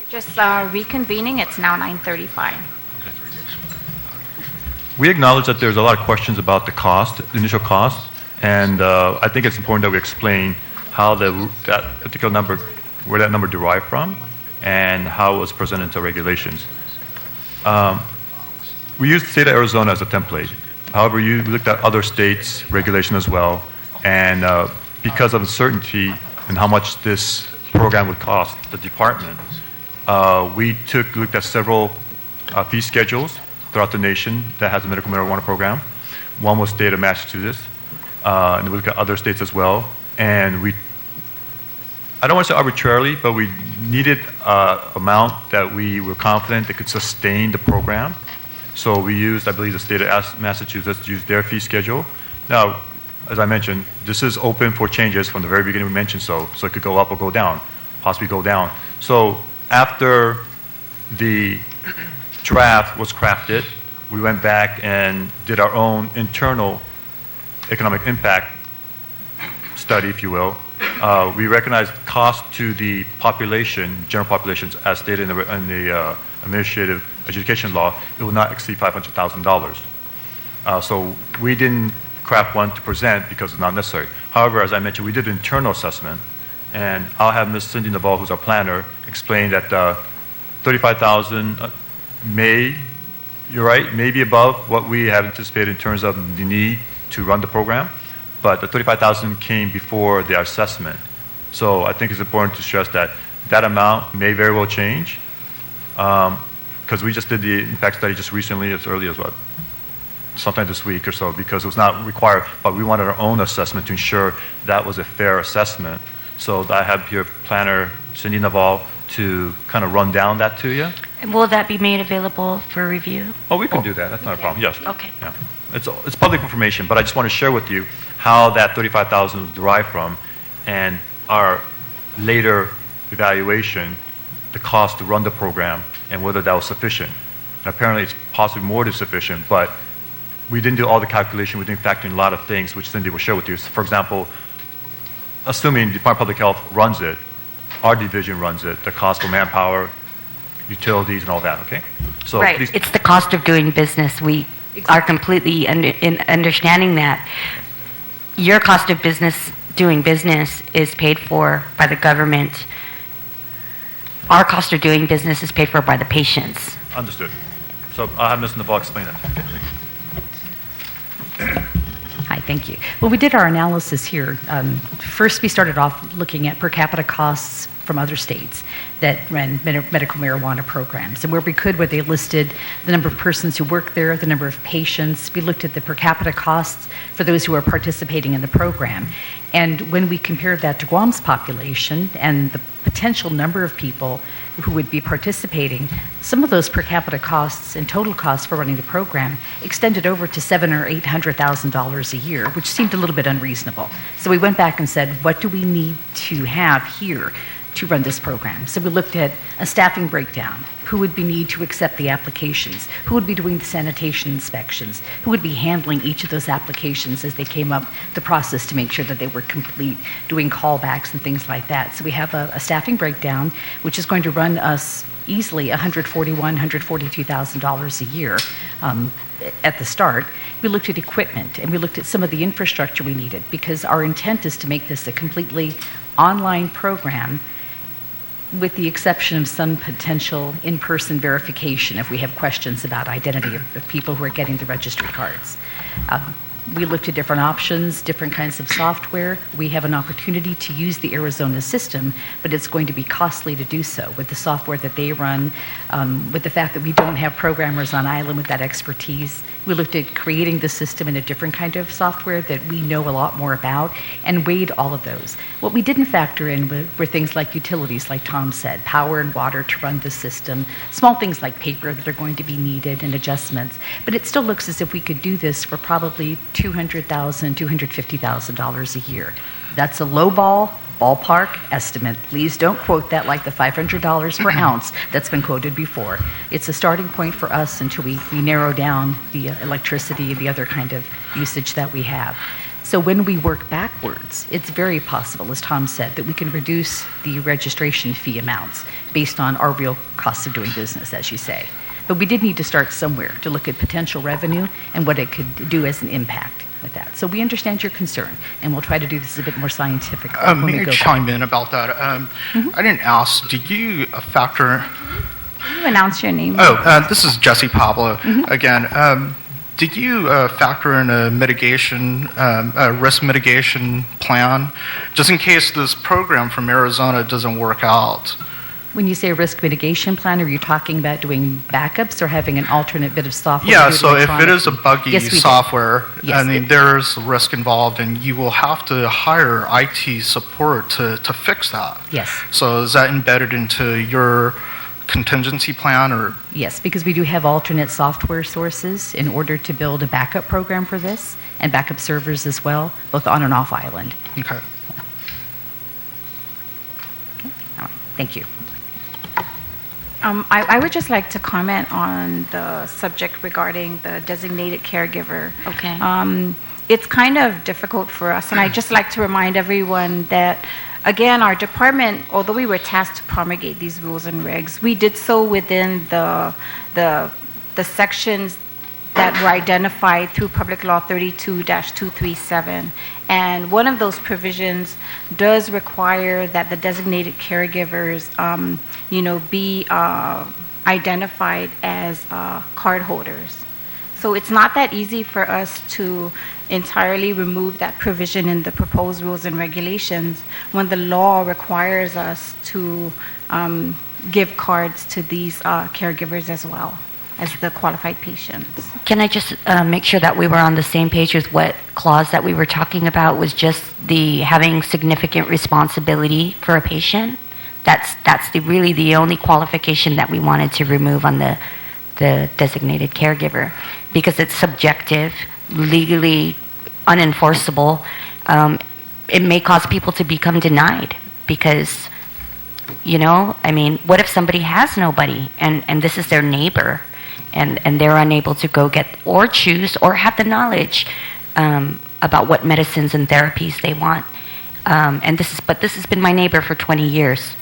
Just reconvening. It's now 9:35. We acknowledge that there's a lot of questions about the cost, the initial cost, and I think it's important that we explain how that particular number, where that number derived from, and how it was presented to regulations. We used the state of Arizona as a template. However, we looked at other states' regulation as well, and because of uncertainty in how much this program would cost the department, we looked at several fee schedules throughout the nation that has a medical marijuana program. One was state of Massachusetts, and we looked at other states as well. And I don't want to say arbitrarily, but we needed an amount that we were confident that could sustain the program. So we used, I believe, the state of Massachusetts used their fee schedule. Now, as I mentioned, this is open for changes from the very beginning. We mentioned so it could go up or go down, possibly go down. So after the draft was crafted, we went back and did our own internal economic impact study, if you will. We recognized cost to the population, general populations, as stated in the administrative adjudication law, it will not exceed $500,000. So we didn't craft one to present because it's not necessary. However, as I mentioned, we did an internal assessment, and I'll have Ms. Cindy Naval, who's our planner, explain that $35,000 you're right, may be above what we had anticipated in terms of the need to run the program, but the $35,000 came before the assessment. So I think it's important to stress that that amount may very well change, because we just did the impact study just recently, as early as sometime this week or so, because it was not required, but we wanted our own assessment to ensure that was a fair assessment. So I have your planner, Cindy Naval, to kind of run down that to you. And will that be made available for review? Oh, we can do that. That's not a problem. Yes. Okay. Yeah. It's public information, but I just want to share with you how that $35,000 was derived from, and our later evaluation, the cost to run the program, and whether that was sufficient. And apparently, it's possibly more than sufficient, but we didn't do all the calculation. We didn't factor in a lot of things, which Cindy will share with you. So for example, assuming the Department of Public Health runs it, our division runs it, the cost for manpower, utilities, and all that, okay? So right. please. It's the cost of doing business. We are completely in understanding that your cost of doing business is paid for by the government. Our cost of doing business is paid for by the patients. Understood. So I'll have Ms. Naval explain that. Okay. Hi, thank you. Well, we did our analysis here. First, we started off looking at per capita costs from other states that ran medical marijuana programs. And where we could, where they listed the number of persons who work there, the number of patients. We looked at the per capita costs for those who are participating in the program. And when we compared that to Guam's population and the potential number of people who would be participating, some of those per capita costs and total costs for running the program extended over to $700,000 or $800,000 a year, which seemed a little bit unreasonable. So we went back and said, what do we need to have here to run this program? So we looked at a staffing breakdown. Who would be need to accept the applications? Who would be doing the sanitation inspections? Who would be handling each of those applications as they came up the process to make sure that they were complete, doing callbacks and things like that? So we have a staffing breakdown, which is going to run us easily $141,000, $142,000 a year at the start. We looked at equipment, and we looked at some of the infrastructure we needed, because our intent is to make this a completely online program, with the exception of some potential in-person verification if we have questions about identity of people who are getting the registry cards. We looked at different options, different kinds of software. We have an opportunity to use the Arizona system, but it's going to be costly to do so with the software that they run, with the fact that we don't have programmers on island with that expertise. We looked at creating the system in a different kind of software that we know a lot more about, and weighed all of those. What we didn't factor in were things like utilities, like Tom said, power and water to run the system, small things like paper that are going to be needed, and adjustments. But it still looks as if we could do this for probably $200,000, $250,000 a year. That's a ballpark estimate. Please don't quote that like the $500 per ounce that's been quoted before. It's a starting point for us until we narrow down the electricity and the other kind of usage that we have. So when we work backwards, it's very possible, as Tom said, that we can reduce the registration fee amounts based on our real costs of doing business, as you say. But we did need to start somewhere to look at potential revenue and what it could do as an impact with that. So we understand your concern, and we'll try to do this a bit more scientific. May I chime in about that? I didn't ask, did you factor... You announce your name. This is Jesse Pablo again. Did you factor in a mitigation, a risk mitigation plan, just in case this program from Arizona doesn't work out? When you say risk mitigation plan, are you talking about doing backups or having an alternate bit of software? Yeah, so if it is a buggy software, yes, I mean, there's risk involved, and you will have to hire IT support to fix that. Yes. So is that embedded into your contingency plan, or? Yes, because we do have alternate software sources in order to build a backup program for this, and backup servers as well, both on and off island. Okay. Okay. All right. Thank you. I would just like to comment on the subject regarding the designated caregiver. Okay. It's kind of difficult for us, and I'd just like to remind everyone that, again, our department, although we were tasked to promulgate these rules and regs, we did so within the sections that were identified through Public Law 32-237. And one of those provisions does require that the designated caregivers, be identified as card holders. So it's not that easy for us to entirely remove that provision in the proposed rules and regulations when the law requires us to give cards to these caregivers as well as the qualified patients. Can I just make sure that we were on the same page with what clause that we were talking about was just the having significant responsibility for a patient? That's really the only qualification that we wanted to remove on the designated caregiver, because it's subjective, legally unenforceable. It may cause people to become denied because, what if somebody has nobody and this is their neighbor and they're unable to go get or choose or have the knowledge about what medicines and therapies they want. But this has been my neighbor for 20 years.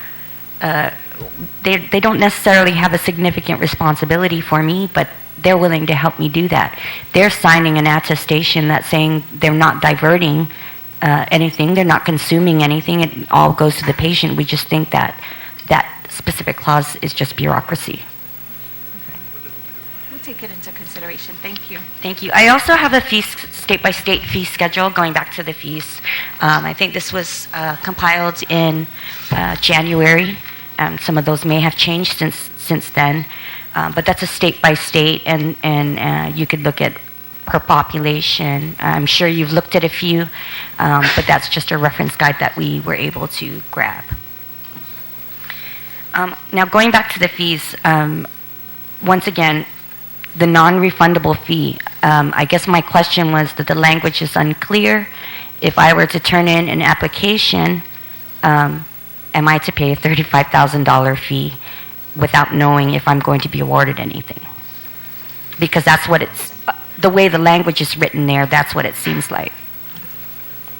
They don't necessarily have a significant responsibility for me, but they're willing to help me do that. They're signing an attestation that's saying they're not diverting anything, they're not consuming anything, it all goes to the patient. We just think that that specific clause is just bureaucracy. We'll take it into consideration. Thank you. Thank you. I also have a state-by-state fee schedule, going back to the fees. I think this was compiled in January. Some of those may have changed since then. But that's a state-by-state, and you could look at per population. I'm sure you've looked at a few, but that's just a reference guide that we were able to grab. Now, going back to the fees, once again, the non-refundable fee. I guess my question was that the language is unclear. If I were to turn in an application, am I to pay a $35,000 fee without knowing if I'm going to be awarded anything? Because that's what it's, the way the language is written there, that's what it seems like.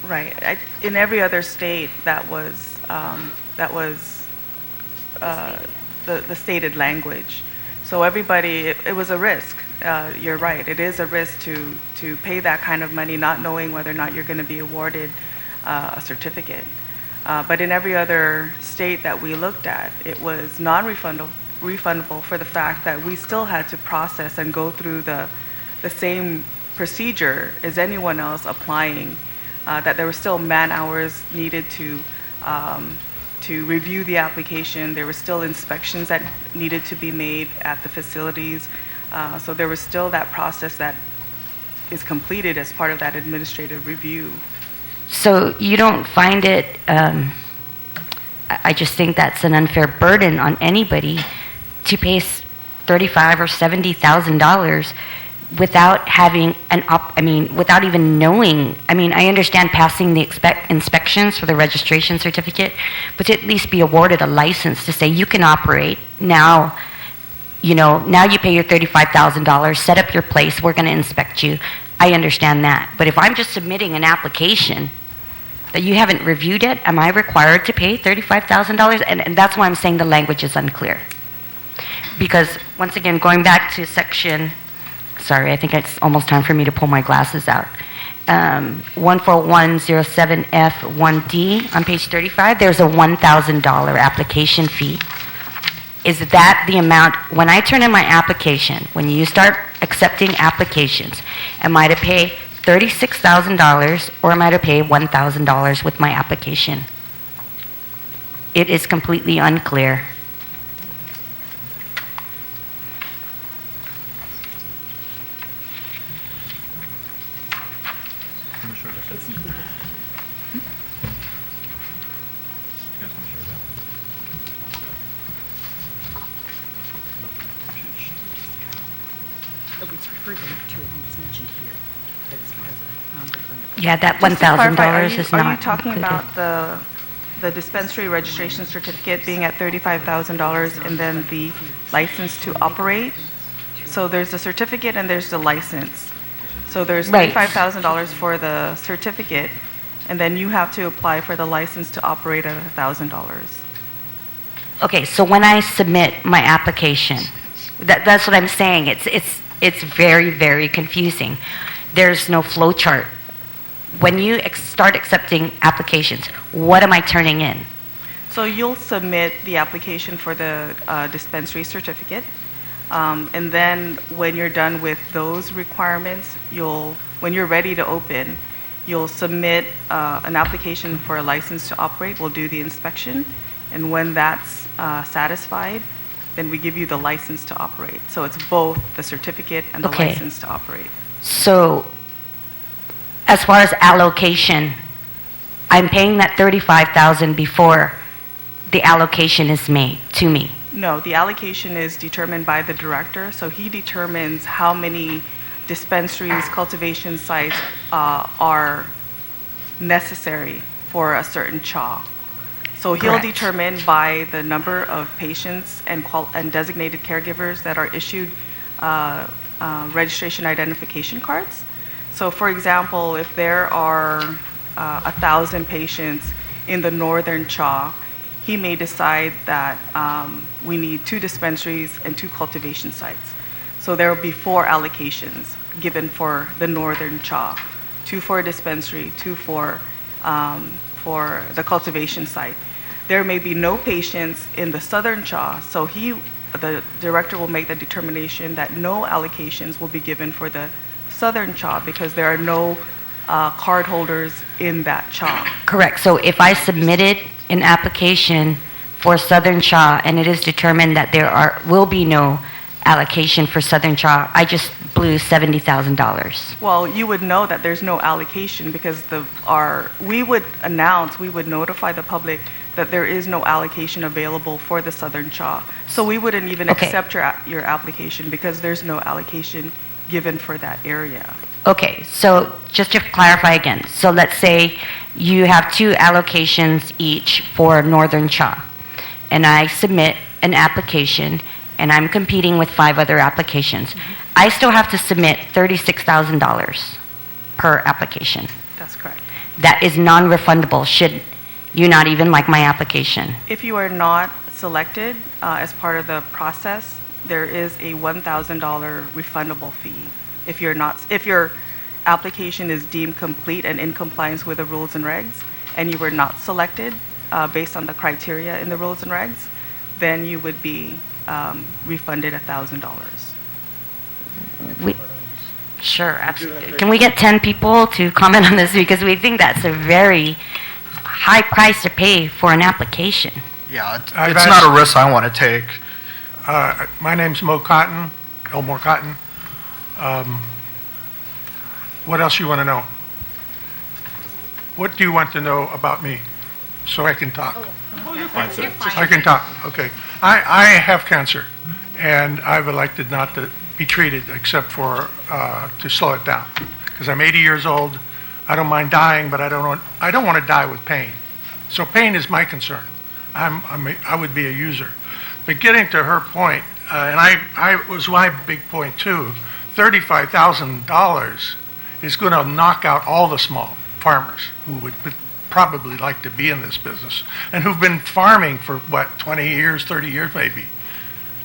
Right. In every other state, that was the stated language. So everybody, it was a risk. You're right. It is a risk to pay that kind of money, not knowing whether or not you're going to be awarded a certificate. But in every other state that we looked at, it was non-refundable for the fact that we still had to process and go through the same procedure as anyone else applying, that there were still man-hours needed to review the application. There were still inspections that needed to be made at the facilities. So there was still that process that is completed as part of that administrative review. So you don't find it, I just think that's an unfair burden on anybody to pay $35,000 or $70,000 without having without even knowing. I understand passing the inspections for the registration certificate, but to at least be awarded a license to say you can operate now. Now you pay your $35,000, set up your place, we're going to inspect you. I understand that. But if I'm just submitting an application that you haven't reviewed it, am I required to pay $35,000? And that's why I'm saying the language is unclear. Because, once again, going back to section, sorry, I think it's almost time for me to pull my glasses out. 14107F1D on page 35, there's a $1,000 application fee. Is that the amount, when I turn in my application, when you start accepting applications, am I to pay $36,000 or am I to pay $1,000 with my application? It is completely unclear. Yeah, that Just to clarify, $1,000 is not Are you talking included. about the dispensary registration certificate being at $35,000 and then the license to operate? So there's the certificate and there's the license. So there's Right. $35,000 for the certificate, and then you have to apply for the license to operate at $1,000. Okay, so when I submit my application, that's what I'm saying. It's very, very confusing. There's no flow chart. When you start accepting applications, what am I turning in? So you'll submit the application for the dispensary certificate, and then when you're done with those requirements, when you're ready to open, you'll submit an application for a license to operate. We'll do the inspection, and when that's satisfied, then we give you the license to operate. So it's both the certificate and the Okay. license to operate. So, as far as allocation, I'm paying that $35,000 before the allocation is made to me. No, the allocation is determined by the director, so he determines how many dispensaries, cultivation sites are necessary for a certain CHA. So he'll Correct. determine by the number of patients and designated caregivers that are issued registration identification cards. So for example, if there are 1,000 patients in the northern CHA, he may decide that we need 2 dispensaries and 2 cultivation sites. So there will be 4 allocations given for the northern CHA, 2 for a dispensary, 2 for the cultivation site. There may be no patients in the southern CHA, so the director will make the determination that no allocations will be given for the southern CHA because there are no card holders in that CHA. Correct. So if I submitted an application for Southern CHA and it is determined that will be no allocation for Southern CHA, I just blew $70,000. Well, you would know that there's no allocation because we would notify the public that there is no allocation available for the Southern CHA. So we wouldn't even Okay. accept your application because there's no allocation given for that area. Okay, so just to clarify again, so let's say you have 2 allocations each for Northern CHA, and I submit an application, and I'm competing with 5 other applications. I still have to submit $36,000 per application. That's correct. That is non-refundable, should you not even like my application. If you are not selected as part of the process, there is a $1,000 refundable fee. If your application is deemed complete and in compliance with the rules and regs, and you were not selected based on the criteria in the rules and regs, then you would be refunded $1,000. Sure, absolutely. Can we get 10 people to comment on this because we think that's a very high price to pay for an application. Yeah, it's not a risk I want to take. My name's Mo Cotton, Elmore Cotton. What else you want to know? What do you want to know about me so I can talk? I can talk, okay. I have cancer, and I've elected not to be treated except for to slow it down. Because I'm 80 years old, I don't mind dying, but I don't want to die with pain. So pain is my concern. I would be a user. But getting to her point, and I was my big point too, $35,000 is going to knock out all the small farmers who would probably like to be in this business and who've been farming for, 20 years, 30 years maybe.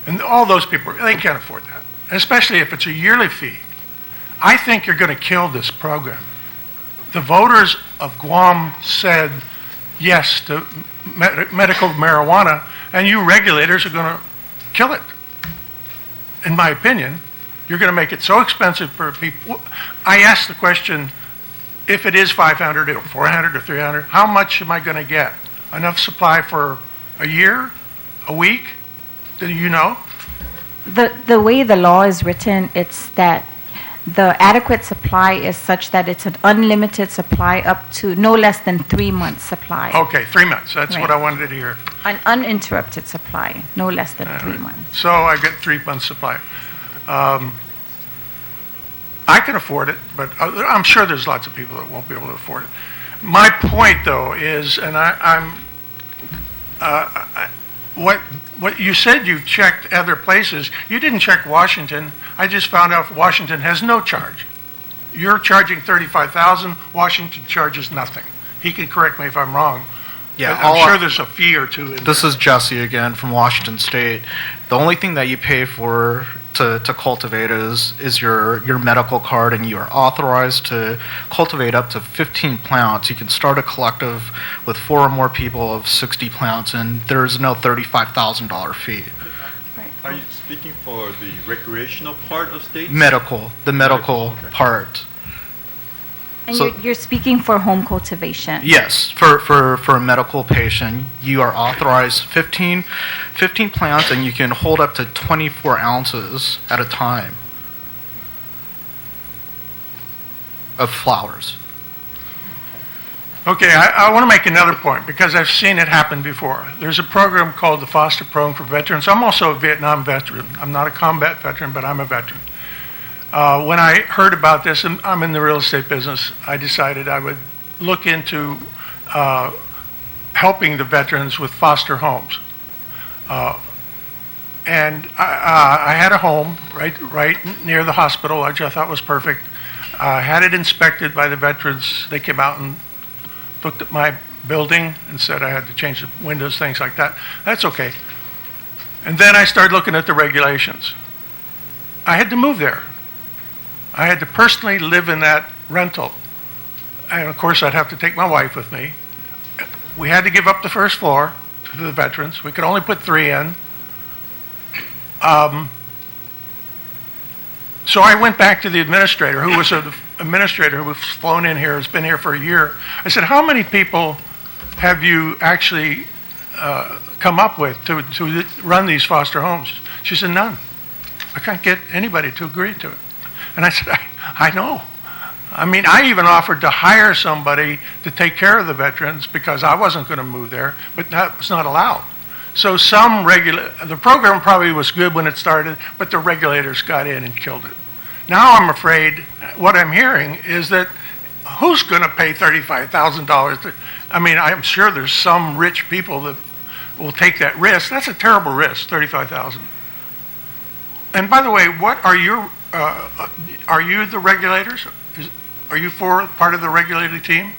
And all those people, they can't afford that, especially if it's a yearly fee. I think you're going to kill this program. The voters of Guam said yes to medical marijuana, and you regulators are going to kill it. In my opinion, you're going to make it so expensive for people. I asked the question, if it is 500 or 400 or 300, how much am I going to get? Enough supply for a year, a week? Do you know? The way the law is written, it's that the adequate supply is such that it's an unlimited supply up to no less than 3 months supply. Okay, 3 months. That's what Right. I wanted to hear. An uninterrupted supply, no less than 3 months. So I get 3 months supply. I can afford it, but I'm sure there's lots of people that won't be able to afford it. My point, though, is, and what you said you checked other places. You didn't check Washington. I just found out Washington has no charge. You're charging $35,000. Washington charges nothing. He can correct me if I'm wrong. Yeah, I'm sure there's a fee or two in This there. is Jesse again from Washington State. The only thing that you pay for to cultivate is your medical card, and you are authorized to cultivate up to 15 plants. You can start a collective with 4 or more people of 60 plants, and there's no $35,000 fee. Are you speaking for the recreational part of states? The medical Okay. part. And So- you're speaking for home cultivation? Yes, for a medical patient, you are authorized 15 plants, and you can hold up to 24 ounces at a time of flowers. Okay, I want to make another point because I've seen it happen before. There's a program called the Foster Program for Veterans. I'm also a Vietnam veteran. I'm not a combat veteran, but I'm a veteran. When I heard about this, and I'm in the real estate business, I decided I would look into helping the veterans with foster homes. And I had a home right near the hospital, which I thought was perfect. I had it inspected by the veterans. They came out and looked at my building and said I had to change the windows, things like that. That's okay. And then I started looking at the regulations. I had to move there. I had to personally live in that rental. And of course, I'd have to take my wife with me. We had to give up the first floor to the veterans. We could only put 3 in. So I went back to the administrator, who was an administrator who was flown in here, has been here for a year. I said, how many people have you actually come up with to run these foster homes? She said, none. I can't get anybody to agree to it. And I said, I know. I mean, I even offered to hire somebody to take care of the veterans because I wasn't going to move there, but that was not allowed. So the program probably was good when it started, but the regulators got in and killed it. Now I'm afraid what I'm hearing is that who's going to pay $35,000? I mean, I'm sure there's some rich people that will take that risk. That's a terrible risk, $35,000. And by the way, what are you the regulators? Are you part of the regulating team?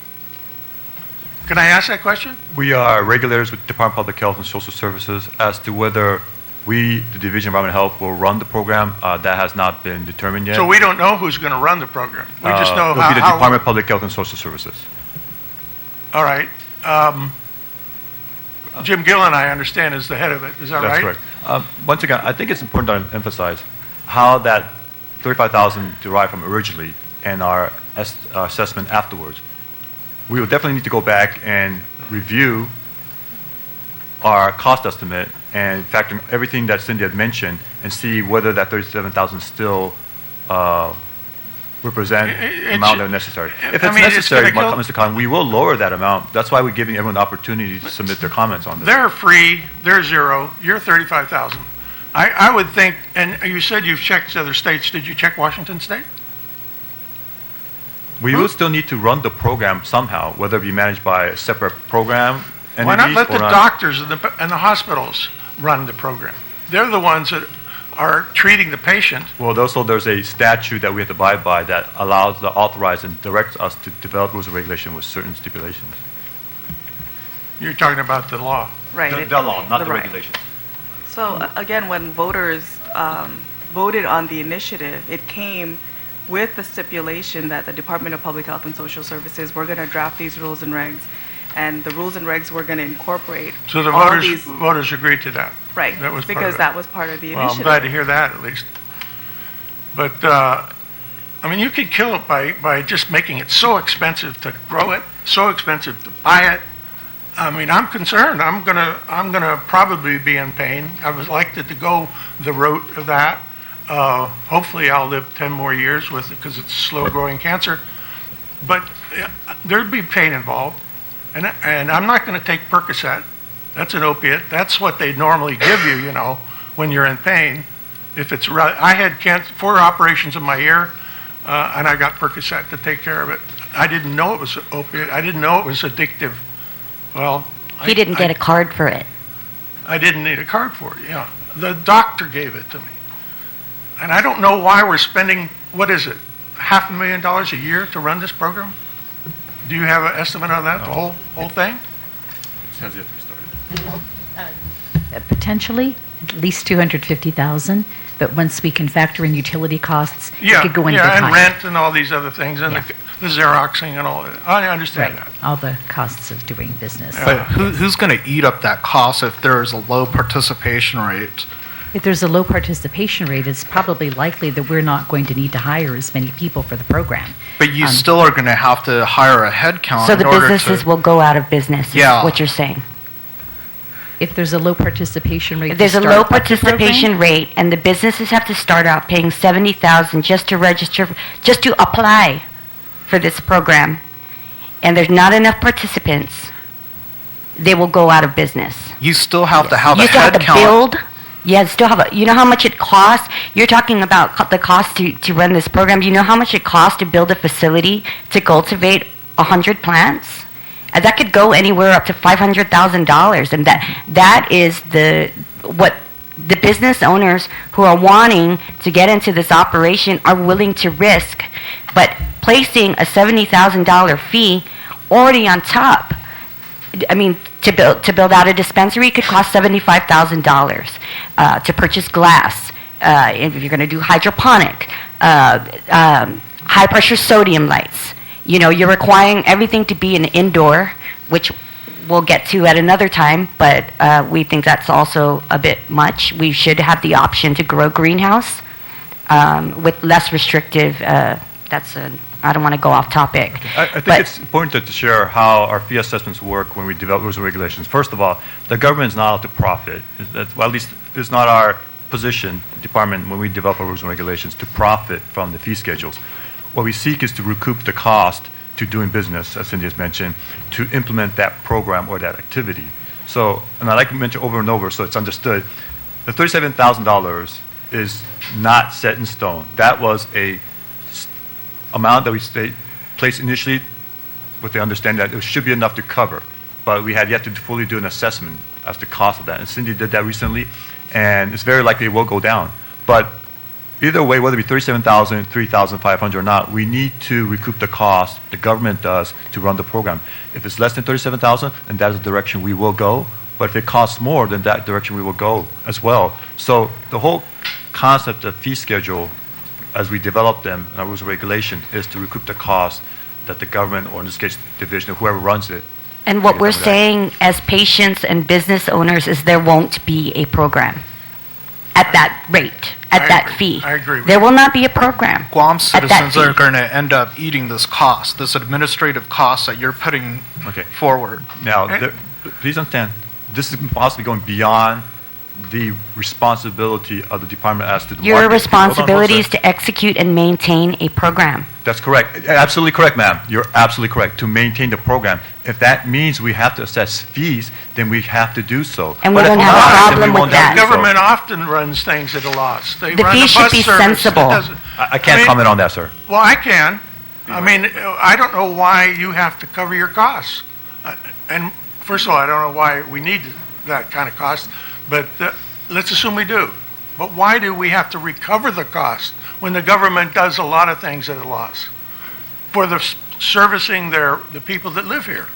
Can I ask that question? We are regulators with Department of Public Health and Social Services. As to whether we, the Division of Environmental Health, will run the program, that has not been determined yet. So we don't know who's going to run the program. We just know It'll be the how. Department of Public Health and Social Services. All right. Jim Gillen, I understand, is the head of it. Is that right? That's correct. Once again, I think it's important to emphasize how that $35,000 derived from originally and our assessment afterwards. We will definitely need to go back and review our cost estimate and factor in everything that Cindy had mentioned and see whether that $37,000 still represent the amount that's necessary. If it's necessary, Mr. Khan, we will lower that amount. That's why we're giving everyone the opportunity to submit their comments on this. They're free. They're zero. You're $35,000. I would think, and you said you've checked other states. Did you check Washington State? We will still need to run the program somehow, whether it be managed by a separate program entities Why not let the or not. doctors and the hospitals run the program? They're the ones that are treating the patient. Well, also there's a statute that we have to abide by that allows, the authorize and directs us to develop rules and regulation with certain stipulations. You're talking about the law. Right. The law, not the Right. regulation. So again, when voters voted on the initiative, it came with the stipulation that the Department of Public Health and Social Services were going to draft these rules and regs, and the rules and regs were going to incorporate So the all voters, these. voters agreed to that. Right, That was part because of it. that was part of the Well, I'm initiative. glad to hear that, at least. But, I mean, you could kill it by just making it so expensive to grow it, so expensive to buy it. I mean, I'm concerned. I'm gonna probably be in pain. I would like to go the route of that. Hopefully, I'll live 10 more years with it because it's slow-growing cancer. But there'd be pain involved, and I'm not going to take Percocet. That's an opiate. That's what they normally give you, when you're in pain. If it's I had 4 operations of my ear, and I got Percocet to take care of it. I didn't know it was an opiate. I didn't know it was addictive. Well, He didn't get a card for it. I didn't need a card for it. Yeah, the doctor gave it to me, and I don't know why we're spending, what is it, $500,000 a year to run this program? Do you have an estimate on that? The whole thing? It has yet to be started. Potentially, at least 250,000, but once we can factor in utility costs, it Yeah, could go in a bit and higher. rent and all these other things, and Yeah. the Xeroxing and all that. I understand Right, that. all the costs of doing business. But who's going to eat up that cost if there is a low participation rate? If there's a low participation rate, it's probably likely that we're not going to need to hire as many people for the program. But you still are going to have to hire a head count So in the order businesses to. will go out of business, is Yeah. what you're saying. If there's a low participation rate, If there's to a start low up the participation program, rate and the businesses have to start out paying $70,000 just to register, just to apply for this program, and there's not enough participants, they will go out of business. You still have to have You a still have head to count. build. Yeah, still have a, you know how much it costs? You're talking about the cost to run this program. Do you know how much it costs to build a facility to cultivate 100 plants? That could go anywhere up to $500,000, and that is what the business owners who are wanting to get into this operation are willing to risk. But placing a $70,000 fee already on top, I mean, to build out a dispensary could cost $75,000. To purchase glass, if you're going to do hydroponic, high pressure sodium lights. You're requiring everything to be an indoor, which we'll get to at another time, but we think that's also a bit much. We should have the option to grow greenhouse with less restrictive. I don't want to go off topic. I think but- it's important to share how our fee assessments work when we develop rules and regulations. First of all, the government is not allowed to profit. Well, at least it's not our position, department, when we develop our rules and regulations, to profit from the fee schedules. What we seek is to recoup the cost to doing business, as Cindy has mentioned, to implement that program or that activity. So, and I like to mention over and over so it's understood, the $37,000 is not set in stone. That was a amount that we placed initially with the understanding that it should be enough to cover, but we had yet to fully do an assessment as to the cost of that. And Cindy did that recently, and it's very likely it will go down. But either way, whether it be $37,000, $3,500 or not, we need to recoup the cost, the government does, to run the program. If it's less than $37,000, then that is the direction we will go. But if it costs more, then that direction we will go as well. So the whole concept of fee schedule, as we develop them in our rules and regulation, is to recoup the cost that the government, or in this case, division, or whoever runs it. And what get we're some of that. saying as patients and business owners is there won't be a program at that rate, at I that agree. fee. I agree with There you. will not be a program. Guam at that citizens are fee. going to end up eating this cost, this administrative cost that you're putting Okay. forward. Now, And- please understand, this is possibly going beyond the responsibility of the department as to the Your market. responsibility is Hold on to execute and maintain a program. That's correct. Absolutely correct, ma'am. You're absolutely correct. To maintain the program. If that means we have to assess fees, then we have to do so. And we But if don't have a not, then we problem with won't that. have to do so. Government often runs things at a loss. They The run fee a should bus be service that sensible. doesn't- I can't mean- comment on that, sir. Well, I can. I mean, I don't know why you have to cover your costs. And first of all, I don't know why we need that kind of cost, but let's assume we do. But why do we have to recover the cost when the government does a lot of things at a loss for the servicing the people that live here,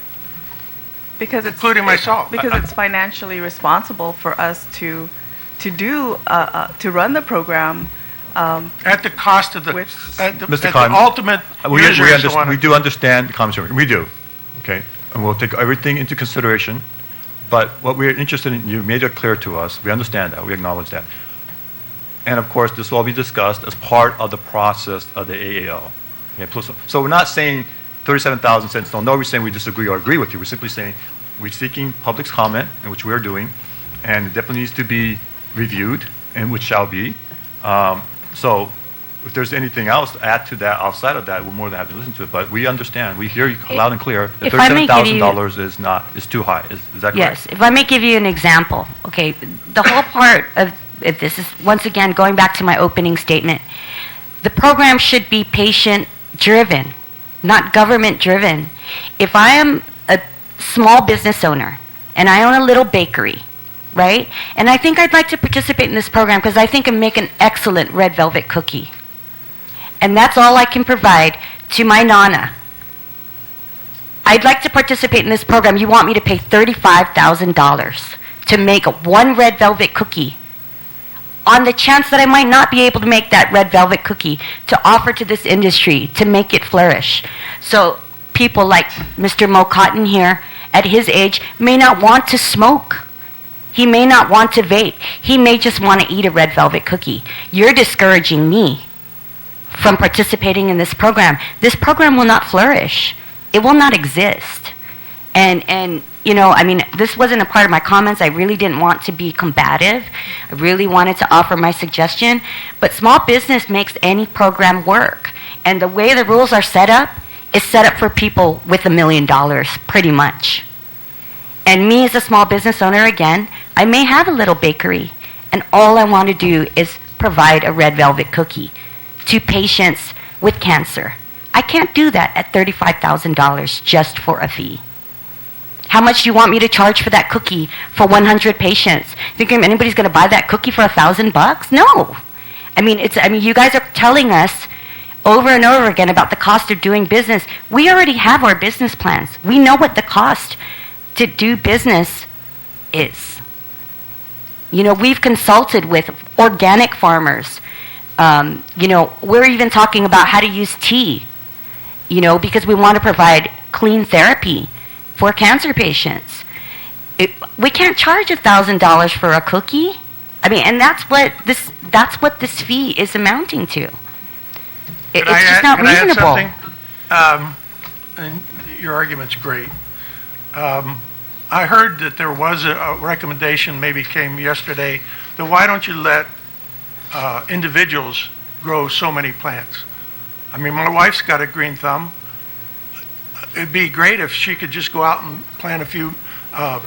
Because it's including myself? because it's financially responsible for us to run the program. At the cost of the, With- at the Mr. at Khan, the ultimate user is the one. we do understand the comments. We do, okay? And we'll take everything into consideration. But what we're interested in, you made it clear to us. We understand that. We acknowledge that. And of course, this will be discussed as part of the process of the AAL. Okay, so we're not saying 37,000 cents. No, we're saying we disagree or agree with you. We're simply saying we're seeking public's comment, in which we are doing, and it definitely needs to be reviewed, and which shall be. So if there's anything else to add to that outside of that, we're more than happy to listen to it. But we understand, we hear you loud and clear that If I may give you- $37,000 is too high. Is that correct? Yes, if I may give you an example, okay, the whole part of this is, once again, going back to my opening statement. The program should be patient-driven, not government-driven. If I am a small business owner and I own a little bakery, right, and I think I'd like to participate in this program because I think I make an excellent red velvet cookie, and that's all I can provide to my Nana, I'd like to participate in this program. You want me to pay $35,000 to make one red velvet cookie on the chance that I might not be able to make that red velvet cookie to offer to this industry to make it flourish. So people like Mr. Mo Cotton here, at his age, may not want to smoke. He may not want to vape. He may just want to eat a red velvet cookie. You're discouraging me from participating in this program. This program will not flourish. It will not exist. And you know, I mean, this wasn't a part of my comments. I really didn't want to be combative. I really wanted to offer my suggestion. But small business makes any program work. And the way the rules are set up is set up for people with $1 million, pretty much. And me as a small business owner, again, I may have a little bakery. And all I want to do is provide a red velvet cookie to patients with cancer. I can't do that at $35,000 just for a fee. How much do you want me to charge for that cookie for 100 patients? Think anybody's going to buy that cookie for $1,000? No. I mean, you guys are telling us over and over again about the cost of doing business. We already have our business plans. We know what the cost to do business is. You know, we've consulted with organic farmers. You know, we're even talking about how to use tea, you know, because we want to provide clean therapy for cancer patients. We can't charge $1,000 for a cookie. I mean, and that's what this fee is amounting to. It's just not reasonable. And your argument's great. I heard that there was a recommendation, maybe came yesterday, that why don't you let individuals grow so many plants? I mean, my wife's got a green thumb. It'd be great if she could just go out and plant a few. Now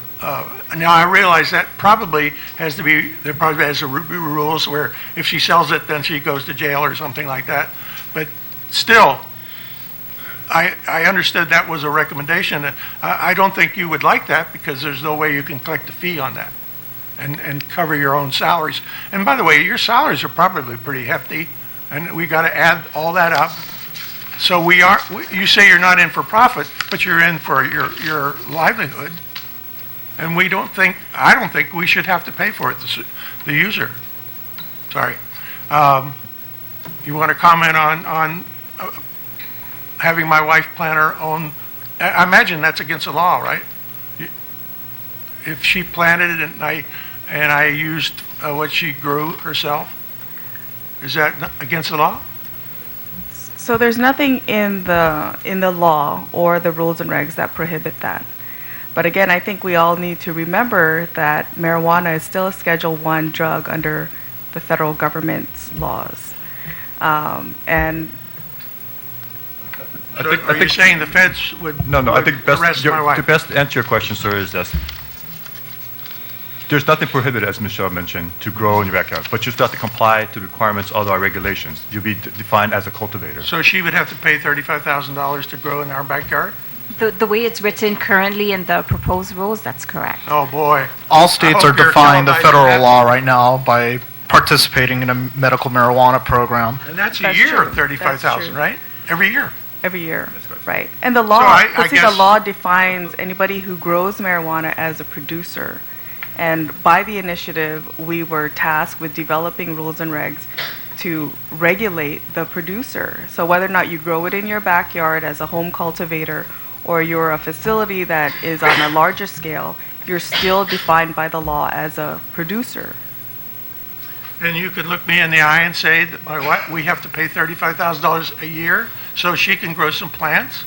I realize that probably has to be, there probably has to be rules where if she sells it, then she goes to jail or something like that. But still, I understood that was a recommendation. I don't think you would like that because there's no way you can collect a fee on that and cover your own salaries. And by the way, your salaries are probably pretty hefty, and we got to add all that up. So you say you're not in for profit, but you're in for your livelihood. And I don't think we should have to pay for it, the user. Sorry. You want to comment on having my wife plant her own? I imagine that's against the law, right? If she planted it and I used what she grew herself, is that against the law? So there's nothing in the law or the rules and regs that prohibit that. But again, I think we all need to remember that marijuana is still a Schedule I drug under the federal government's laws. And Are you saying the feds would No, I think arrest my wife? the best answer to your question, sir, is this. There's nothing prohibited, as Michelle mentioned, to grow in your backyard, but you still have to comply to the requirements of our regulations. You'll be defined as a cultivator. So she would have to pay $35,000 to grow in our backyard? The way it's written currently in the proposed rules, that's correct. Oh, boy. All states I are hope you're defying the televising federal that. law right now by participating in a medical marijuana program. And that's a That's year, true. 35,000, That's right? Every year. Every year, right. And the law, I but see, the guess- law defines anybody who grows marijuana as a producer. And by the initiative, we were tasked with developing rules and regs to regulate the producer. So whether or not you grow it in your backyard as a home cultivator, or you're a facility that is on a larger scale, you're still defined by the law as a producer. And you could look me in the eye and say that my wife, we have to pay $35,000 a year so she can grow some plants?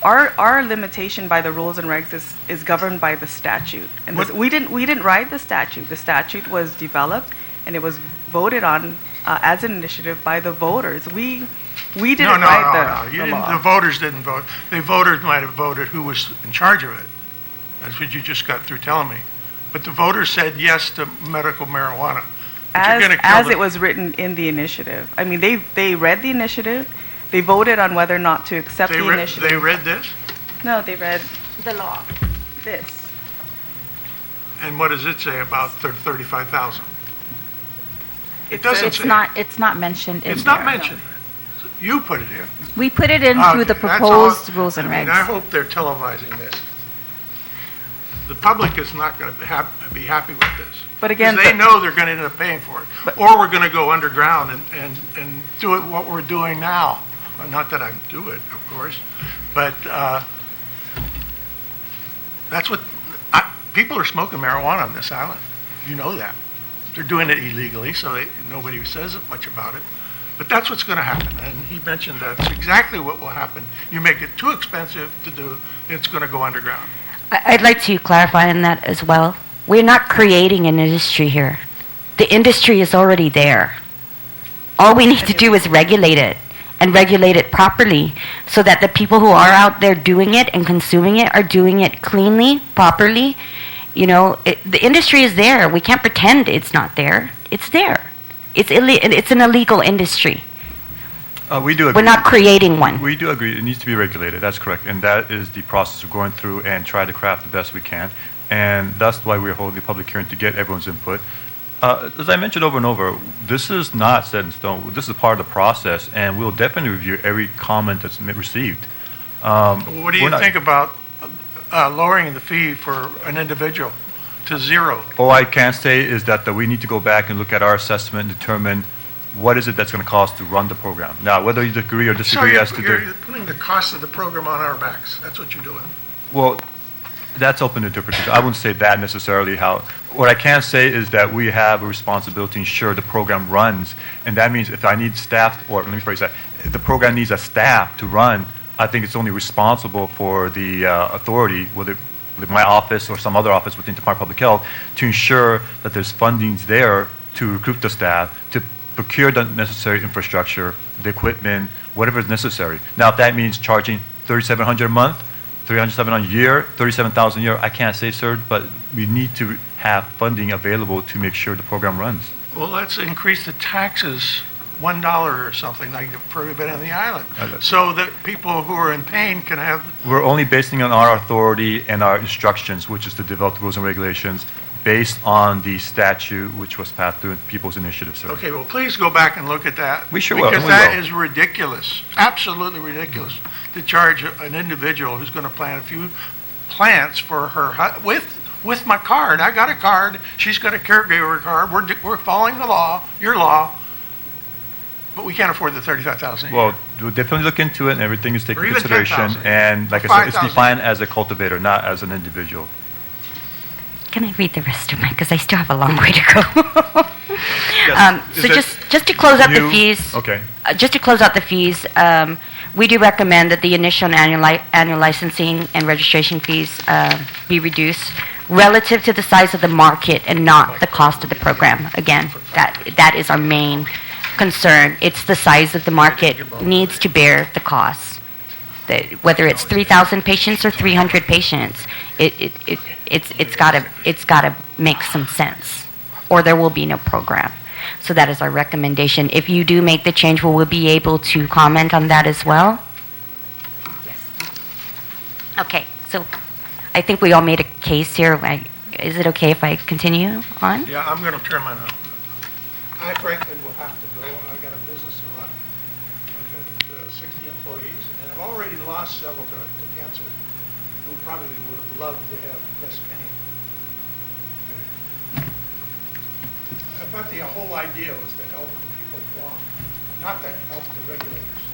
Our limitation by the rules and regs is governed by the statute. And What- we didn't write the statute. The statute was developed and it was voted on as an initiative by the voters. We didn't No, write you the didn't, law. the voters didn't vote. The voters might have voted who was in charge of it. That's what you just got through telling me. But the voters said yes to medical marijuana. But you're gonna kill As the- it was written in the initiative. I mean, they read the initiative. They voted on whether or not to accept They the read, initiative. they read this? No, they read the law. This. And what does it say about 35,000? It doesn't It's say. it's not mentioned in It's not there. mentioned. You put it in. We put it in Okay, through the that's all. proposed rules and I mean, I regs. hope they're televising this. The public is not going to be happy with this. But again, Because they the- know they're going to end up paying for it. Or we're going to go underground and do it what we're doing now. Well, not that I do it, of course, but that's what, people are smoking marijuana on this island. You know that. They're doing it illegally, so nobody says much about it. But that's what's going to happen, and he mentioned that's exactly what will happen. You make it too expensive to do, it's going to go underground. I'd like to clarify on that as well. We're not creating an industry here. The industry is already there. All we need to do is regulate it, and regulate it properly, so that the people who are out there doing it and consuming it are doing it cleanly, properly. You know, the industry is there. We can't pretend it's not there. It's there. It's an illegal industry. We do agree. We're not creating one. We do agree. It needs to be regulated. That's correct. And that is the process we're going through and try to craft the best we can. And that's why we're holding the public hearing to get everyone's input. As I mentioned over and over, this is not set in stone. This is part of the process, and we'll definitely review every comment that's received. What do you think about lowering the fee for an individual to zero? All I can say is that we need to go back and look at our assessment and determine what is it that's going to cost to run the program. Now, whether you agree or So disagree as to you're putting the cost of the program on our backs. That's what you're doing. well, that's open to interpretation. I wouldn't say that necessarily. What I can say is that we have a responsibility to ensure the program runs, and that means if I need staff, or let me phrase that, if the program needs a staff to run, I think it's only responsible for the authority, whether with my office or some other office within the Department of Public Health, to ensure that there's fundings there to recruit the staff, to procure the necessary infrastructure, the equipment, whatever is necessary. Now, if that means charging $3,700 a month, $307 a year, $37,000 a year, I can't say, sir, but we need to have funding available to make sure the program runs. Well, let's increase the taxes $1 or something like for everybody on the island, so that people who are in pain can have. We're only basing on our authority and our instructions, which is to develop the rules and regulations based on the statute which was passed through People's Initiative, sir. Okay, well, please go back and look at that. We sure will, Because and we that will. is ridiculous, absolutely ridiculous, to charge an individual who's going to plant a few plants for her with my card. I got a card. She's got a caregiver card. We're following the law, your law, but we can't afford the $35,000 a year. Well, we'll definitely look into it, and everything is taken Or into even consideration. 10,000. And like I said, it's 5,000. defined as a cultivator, not as an individual. Can I read the rest of mine? Because I still have a long way to go. Yes. Is So it just to close out the you- fees. Okay. Just to close out the fees, we do recommend that the initial and annual licensing and registration fees be reduced relative to the size of the market and not the cost of the program. Again, that is our main concern. It's the size of the market needs to bear the costs. Whether it's 3,000 patients or 300 patients, it's gotta make some sense, or there will be no program. So that is our recommendation. If you do make the change, will we be able to comment on that as well? Yes. Okay, so I think we all made a case here. Is it okay if I continue on? Yeah, I'm going to turn mine on. I frankly will have to go. I've got a business to run. I've got 60 employees, and I've already lost several to cancer who probably would have loved to have less pain. Okay. I thought the whole idea was to help the people walk, not to help the regulators.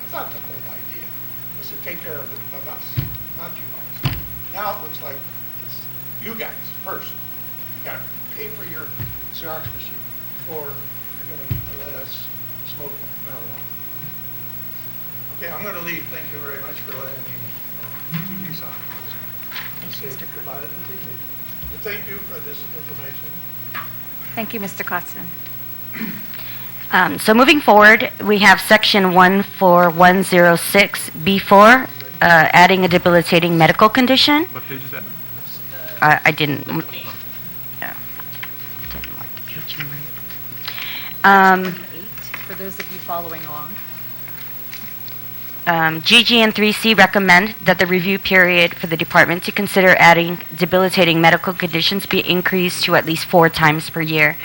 I thought the whole idea was to take care of us, not you guys. Now it looks like it's you guys first. You got to pay for your Xerox machine before you're going to let us smoke marijuana. Okay, I'm going to leave. Thank you very much for letting me keep these on. Say goodbye to the TV. And thank you for this information. Thank you, Mr. Kotzen. So moving forward, we have section 14106B4, adding a debilitating medical condition. What page is that? I didn't. Didn't mark the page number. For those of you following along. GG and 3C recommend that the review period for the department to consider adding debilitating medical conditions be increased to at least 4 times per year.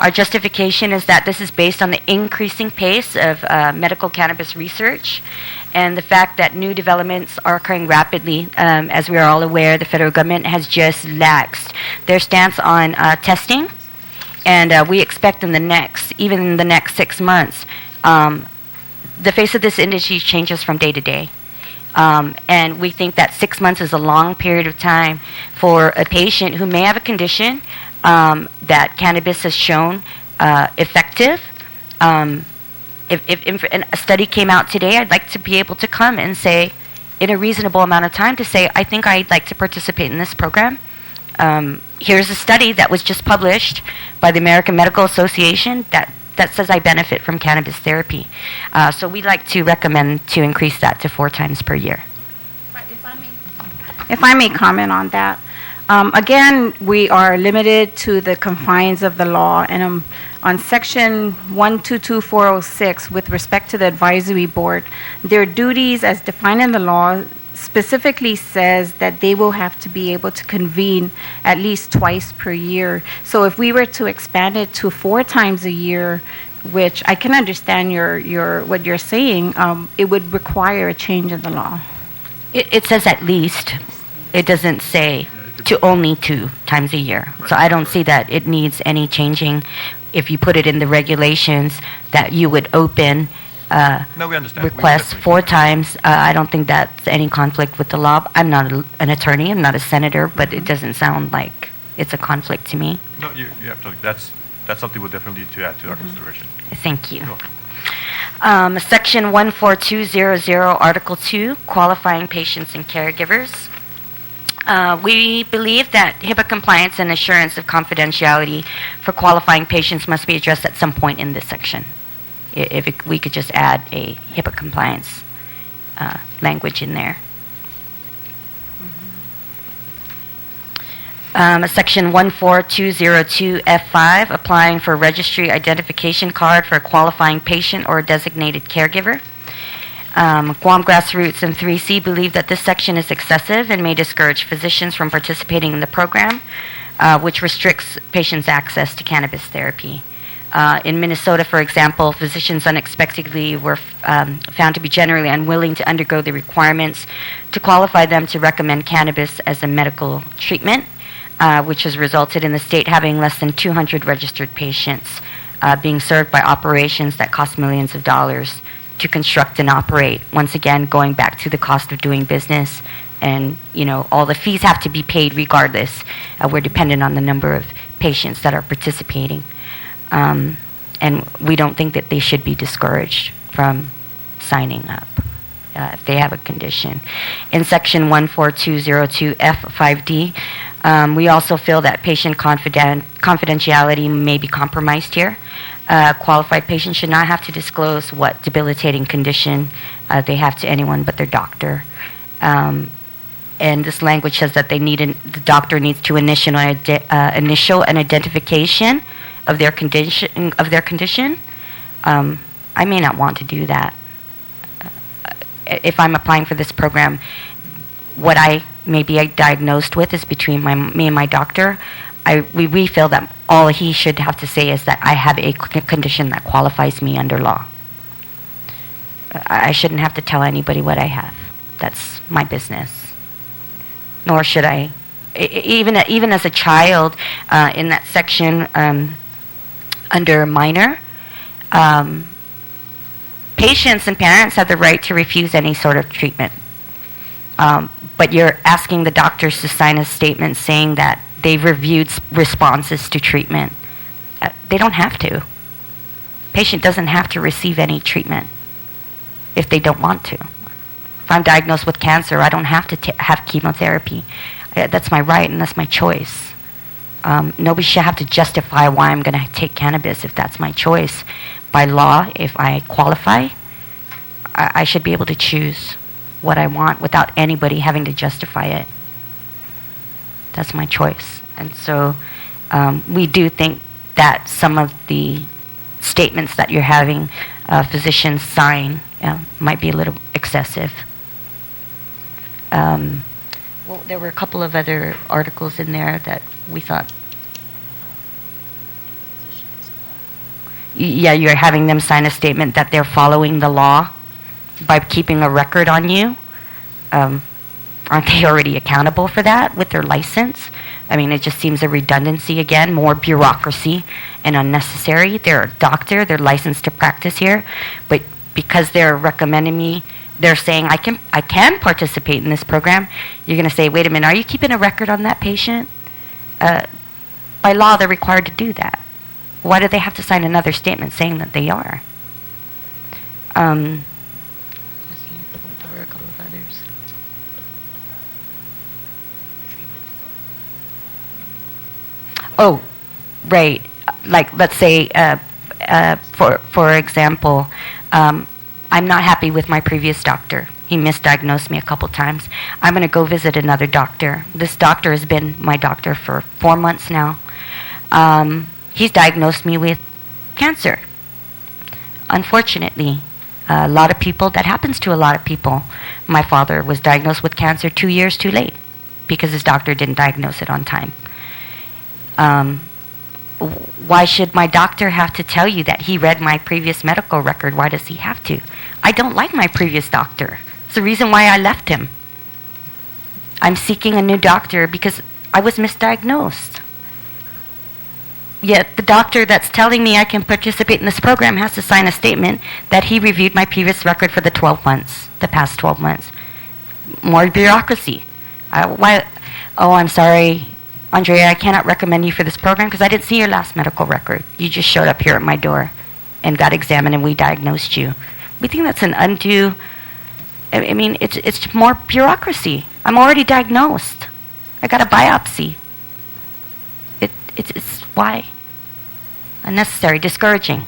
Our justification is that this is based on the increasing pace of medical cannabis research and the fact that new developments are occurring rapidly. As we are all aware, the federal government has just laxed their stance on testing, and we expect even in the next 6 months, the face of this industry changes from day to day. And we think that 6 months is a long period of time for a patient who may have a condition that cannabis has shown effective. If a study came out today, I'd like to be able to come and say, in a reasonable amount of time, to say, I think I'd like to participate in this program. Here's a study that was just published by the American Medical Association that says I benefit from cannabis therapy. So we'd like to recommend to increase that to 4 times per year. If I may comment on that. Again, we are limited to the confines of the law, and on section 122406, with respect to the advisory board, their duties as defined in the law specifically says that they will have to be able to convene at least twice per year. So if we were to expand it to 4 times a year, which I can understand what you're saying, it would require a change in the law. It says at least. It doesn't say to only 2 times a year. So I don't see that it needs any changing. If you put it in the regulations that you would open No, we understand. requests 4 times, I don't think that's any conflict with the law. I'm not an attorney, I'm not a senator, but it doesn't sound like it's a conflict to me. No, you absolutely. That's something we'll definitely need to add to our consideration. Thank you. You're welcome. Section 14200, Article 2, qualifying patients and caregivers. We believe that HIPAA compliance and assurance of confidentiality for qualifying patients must be addressed at some point in this section. If we could just add a HIPAA compliance language in there. Section 14202F5, applying for registry identification card for a qualifying patient or a designated caregiver. Guam Grassroots and 3C believe that this section is excessive and may discourage physicians from participating in the program, which restricts patients' access to cannabis therapy. In Minnesota, for example, physicians unexpectedly were found to be generally unwilling to undergo the requirements to qualify them to recommend cannabis as a medical treatment, which has resulted in the state having less than 200 registered patients being served by operations that cost millions of dollars to construct and operate. Once again, going back to the cost of doing business, and all the fees have to be paid regardless. We're dependent on the number of patients that are participating. And we don't think that they should be discouraged from signing up if they have a condition. In section 14202F5D, we also feel that patient confidentiality may be compromised here. Qualified patients should not have to disclose what debilitating condition they have to anyone but their doctor. And this language says that the doctor needs to initial an identification of their condition. I may not want to do that. If I'm applying for this program, what I may be diagnosed with is between me and my doctor. we feel that all he should have to say is that I have a condition that qualifies me under law. I shouldn't have to tell anybody what I have. That's my business. Nor should I. Even as a child, in that section under minor, patients and parents have the right to refuse any sort of treatment. But you're asking the doctors to sign a statement saying that they've reviewed responses to treatment. They don't have to. Patient doesn't have to receive any treatment if they don't want to. If I'm diagnosed with cancer, I don't have to have chemotherapy. That's my right and that's my choice. Nobody should have to justify why I'm going to take cannabis if that's my choice. By law, if I qualify, I should be able to choose what I want without anybody having to justify it. That's my choice. And so we do think that some of the statements that you're having physicians sign might be a little excessive. Well, there were a couple of other articles in there that we thought, yeah, you're having them sign a statement that they're following the law by keeping a record on you. Aren't they already accountable for that with their license? I mean, it just seems a redundancy again, more bureaucracy and unnecessary. They're a doctor, they're licensed to practice here, but because they're recommending me, they're saying I can participate in this program. You're going to say, wait a minute, are you keeping a record on that patient? By law, they're required to do that. Why do they have to sign another statement saying that they are? There were a couple of others. Oh, right. Like, let's say, for example, I'm not happy with my previous doctor. He misdiagnosed me a couple times. I'm going to go visit another doctor. This doctor has been my doctor for 4 months now. He's diagnosed me with cancer. Unfortunately, a lot of people, that happens to a lot of people. My father was diagnosed with cancer 2 years too late because his doctor didn't diagnose it on time. Why should my doctor have to tell you that he read my previous medical record? Why does he have to? I don't like my previous doctor. It's the reason why I left him. I'm seeking a new doctor because I was misdiagnosed. Yet the doctor that's telling me I can participate in this program has to sign a statement that he reviewed my previous record for the past 12 months. More bureaucracy. Why? Oh, I'm sorry, Andrea, I cannot recommend you for this program because I didn't see your last medical record. You just showed up here at my door and got examined and we diagnosed you. We think that's an undue, I mean, it's more bureaucracy. I'm already diagnosed. I got a biopsy. It's why? Unnecessary, discouraging.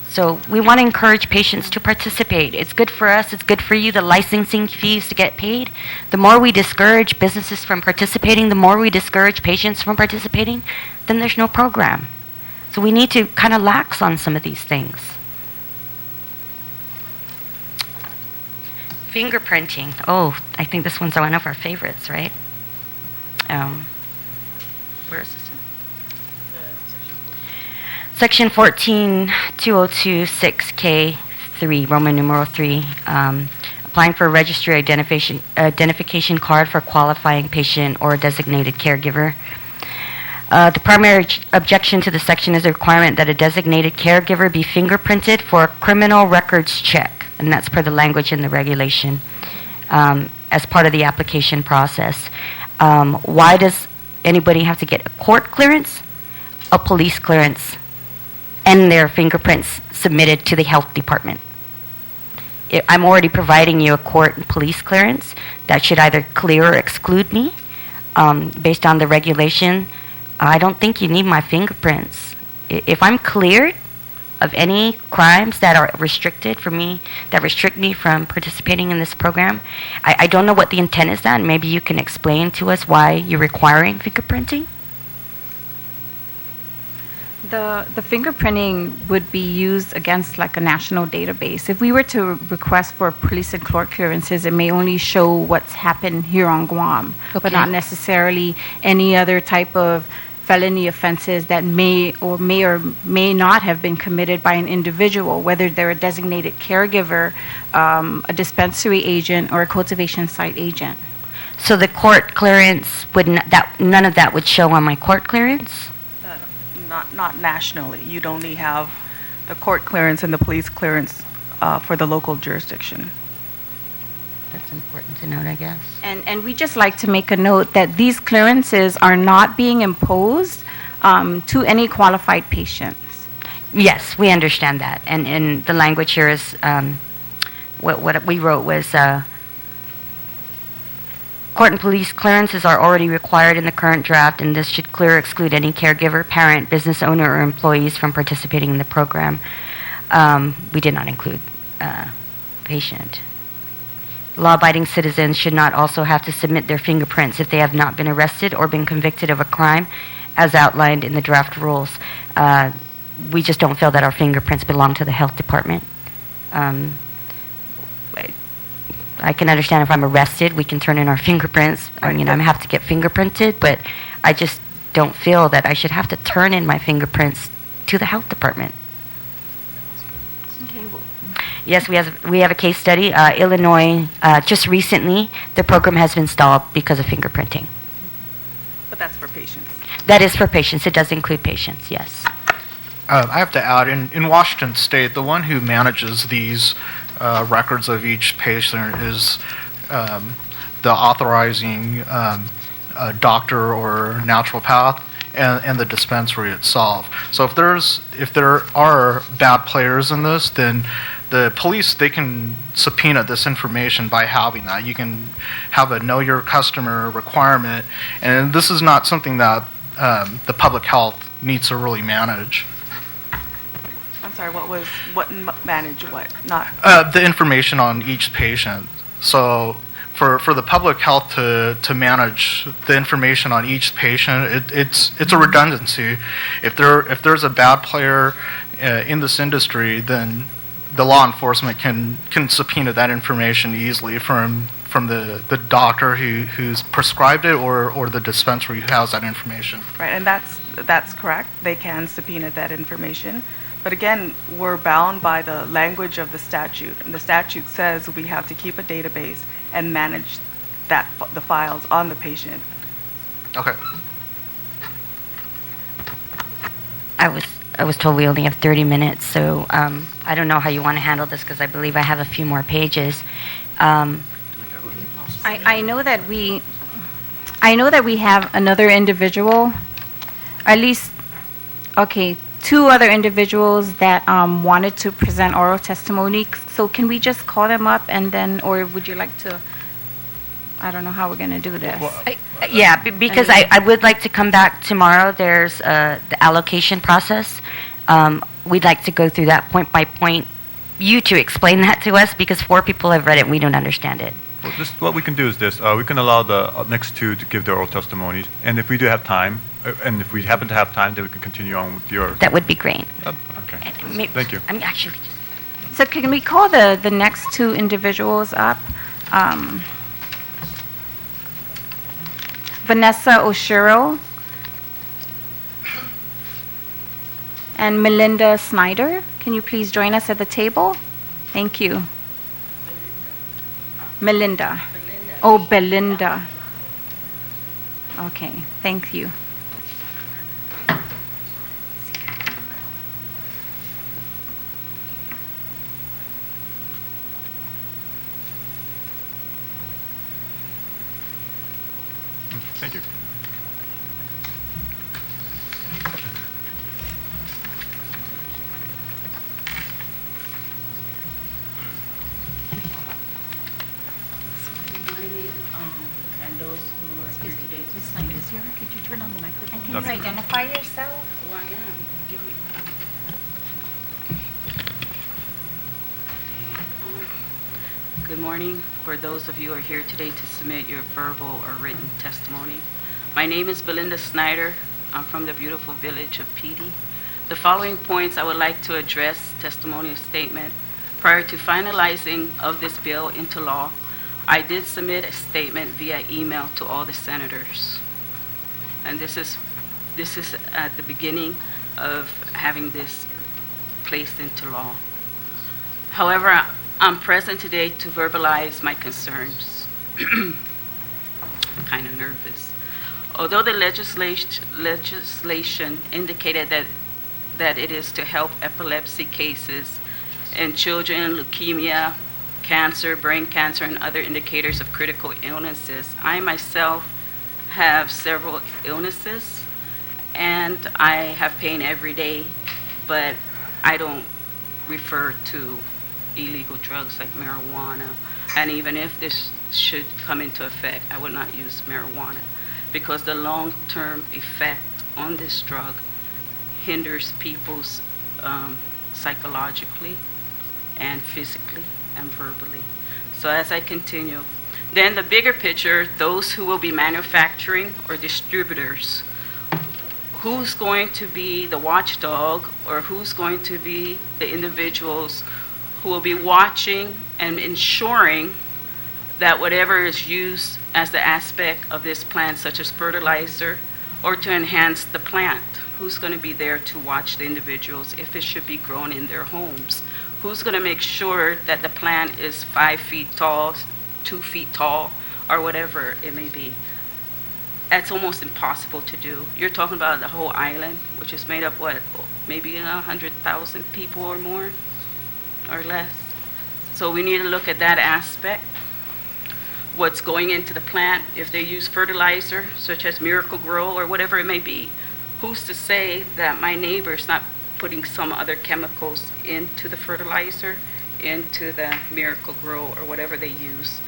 So we want to encourage patients to participate. It's good for us, it's good for you, the licensing fees to get paid. The more we discourage businesses from participating, the more we discourage patients from participating, then there's no program. So we need to kind of lax on some of these things. Fingerprinting. Oh, I think this one's one of our favorites, right? Where is this? Section 14.202.6K3, Roman numeral 3, applying for a registry identification card for qualifying patient or designated caregiver. The primary objection to the section is the requirement that a designated caregiver be fingerprinted for a criminal records check, and that's per the language in the regulation, as part of the application process. Why does anybody have to get a court clearance, a police clearance, and their fingerprints submitted to the health department? I'm already providing you a court and police clearance that should either clear or exclude me based on the regulation. I don't think you need my fingerprints. If I'm cleared of any crimes that are restricted for me, that restrict me from participating in this program, I don't know what the intent is that. Maybe you can explain to us why you're requiring fingerprinting? The fingerprinting would be used against like a national database. If we were to request for police and court clearances, it may only show what's happened here on Guam, but Okay. not necessarily any other type of felony offenses that may or may not have been committed by an individual, whether they're a designated caregiver, a dispensary agent, or a cultivation site agent. So the court clearance none of that would show on my court clearance? Not nationally. You'd only have the court clearance and the police clearance for the local jurisdiction. That's important to note, I guess. And we just like to make a note that these clearances are not being imposed to any qualified patients. Yes, we understand that. And the language here is, what we wrote was, court and police clearances are already required in the current draft, and this should exclude any caregiver, parent, business owner, or employees from participating in the program. We did not include patient. Law-abiding citizens should not also have to submit their fingerprints if they have not been arrested or been convicted of a crime, as outlined in the draft rules. We just don't feel that our fingerprints belong to the health department. I can understand if I'm arrested, we can turn in our fingerprints. I mean, I have to get fingerprinted, but I just don't feel that I should have to turn in my fingerprints to the health department. Okay. Yes, we have a case study. Illinois, just recently, the program has been stalled because of fingerprinting. But that's for patients. That is for patients. It does include patients, yes. I have to add, in Washington State, the one who manages these records of each patient is the authorizing doctor or naturopath and the dispensary itself. So if there are bad players in this, then the police, they can subpoena this information by having that. You can have a know your customer requirement, and this is not something that the public health needs to really manage. I'm sorry, manage what? Not. The information on each patient. So for the public health to manage the information on each patient, it's a redundancy. If there's a bad player in this industry, then the law enforcement can subpoena that information easily from the doctor who's prescribed it or the dispensary who has that information. Right, and that's correct. They can subpoena that information. But again, we're bound by the language of the statute. And the statute says we have to keep a database and manage the files on the patient. Okay. I was told we only have 30 minutes, so I don't know how you want to handle this because I believe I have a few more pages. I know that we have another individual, at least, okay, two other individuals that wanted to present oral testimony. So can we just call them up and then, or would you like to, I don't know how we're going to do this. Because I would like to come back tomorrow. There's the allocation process. We'd like to go through that point by point. You to explain that to us because 4 people have read it and we don't understand it. Well, what we can do is this. We can allow the next 2 to give their oral testimonies. And if we do have time, and if we happen to have time, then we can continue on with your... That would be great. Okay. Maybe, Thank you. I mean, actually... So can we call the next 2 individuals up? Vanessa Oshiro and Melinda Snyder. Can you please join us at the table? Thank you. Melinda. Oh, Belinda. Okay, thank you. Thank you. And those who are here today. Ms. Snyder is here. Could you turn on the microphone? Can That'd you be great. identify yourself? Well, I am. Give me- Good morning. For those of you who are here today to submit your verbal or written testimony. My name is Belinda Snyder. I'm from the beautiful village of PT. The following points I would like to address testimonial statement. Prior to finalizing of this bill into law, I did submit a statement via email to all the senators. And this is at the beginning of having this placed into law. However, I'm present today to verbalize my concerns. I'm kind of nervous. Although the legislation indicated that it is to help epilepsy cases in children, leukemia, cancer, brain cancer, and other indicators of critical illnesses, I myself have several illnesses, and I have pain every day, but I don't refer to illegal drugs like marijuana. And even if this should come into effect, I would not use marijuana because the long-term effect on this drug hinders people's psychologically and physically and verbally. So as I continue, then the bigger picture, those who will be manufacturing or distributors, who's going to be the watchdog or who's going to be the individuals who will be watching and ensuring that whatever is used as the aspect of this plant, such as fertilizer, or to enhance the plant, who's going to be there to watch the individuals if it should be grown in their homes? Who's going to make sure that the plant is 5 feet tall, 2 feet tall, or whatever it may be? That's almost impossible to do. You're talking about the whole island, which is made up, maybe 100,000 people or more, or less. So we need to look at that aspect. What's going into the plant, if they use fertilizer, such as Miracle Grow or whatever it may be. Who's to say that my neighbor's not putting some other chemicals into the fertilizer, into the Miracle Grow or whatever they use?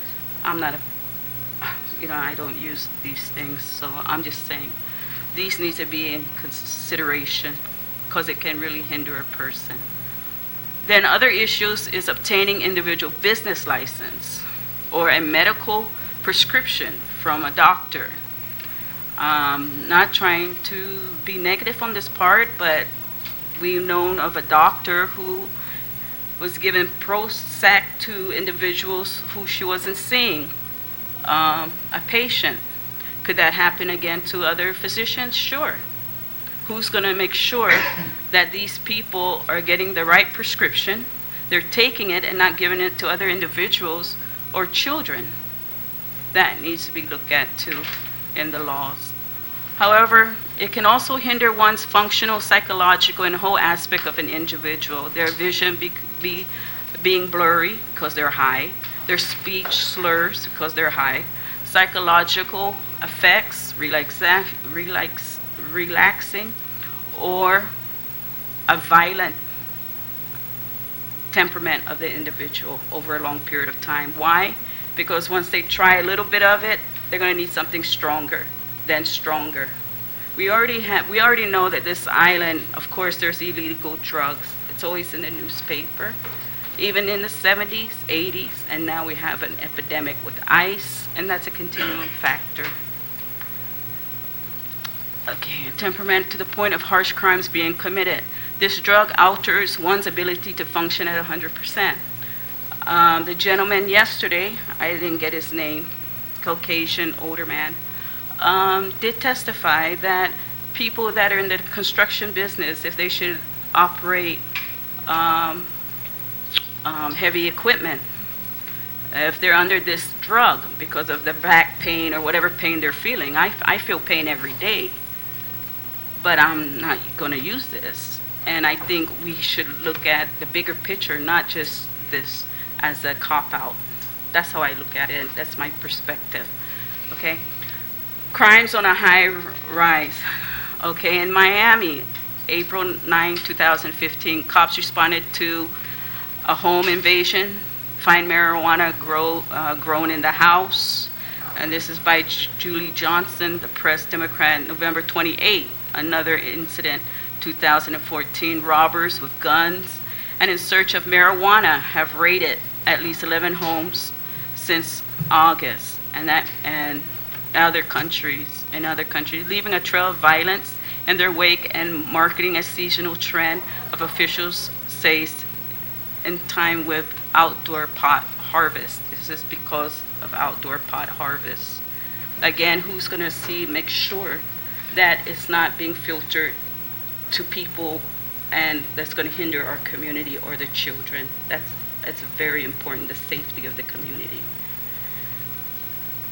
I don't use these things, so I'm just saying these need to be in consideration because it can really hinder a person. Then other issues is obtaining individual business license or a medical prescription from a doctor. Not trying to be negative on this part, but we've known of a doctor who was given Prozac to individuals who she wasn't seeing, a patient. Could that happen again to other physicians? Sure. Who's going to make sure that these people are getting the right prescription, they're taking it and not giving it to other individuals or children? That needs to be looked at too in the laws. However, it can also hinder one's functional, psychological, and whole aspect of an individual. Their vision being blurry because they're high, their speech slurs because they're high, psychological effects, relaxing, or a violent temperament of the individual over a long period of time. Why? Because once they try a little bit of it, they're going to need something stronger, then stronger. We already know that this island, of course, there's illegal drugs. It's always in the newspaper, even in the 70s, 80s, and now we have an epidemic with ice, and that's a continuing factor. Okay, temperament to the point of harsh crimes being committed. This drug alters one's ability to function at 100%. The gentleman yesterday, I didn't get his name, Caucasian, older man, did testify that people that are in the construction business, if they should operate heavy equipment, if they're under this drug because of the back pain or whatever pain they're feeling. I feel pain every day, but I'm not going to use this. And I think we should look at the bigger picture, not just this as a cop-out. That's how I look at it. That's my perspective. Okay? Crimes on a high rise. Okay, in Miami, April 9, 2015, cops responded to a home invasion, find marijuana grown in the house. And this is by Julie Johnson, the Press Democrat, November 28. Another incident, 2014, robbers with guns and in search of marijuana have raided at least 11 homes since August, and other countries, leaving a trail of violence in their wake and marketing a seasonal trend of officials says in time with outdoor pot harvest. This is because of outdoor pot harvest. Again, who's going to make sure that it's not being filtered to people and that's going to hinder our community or the children. That's very important, the safety of the community.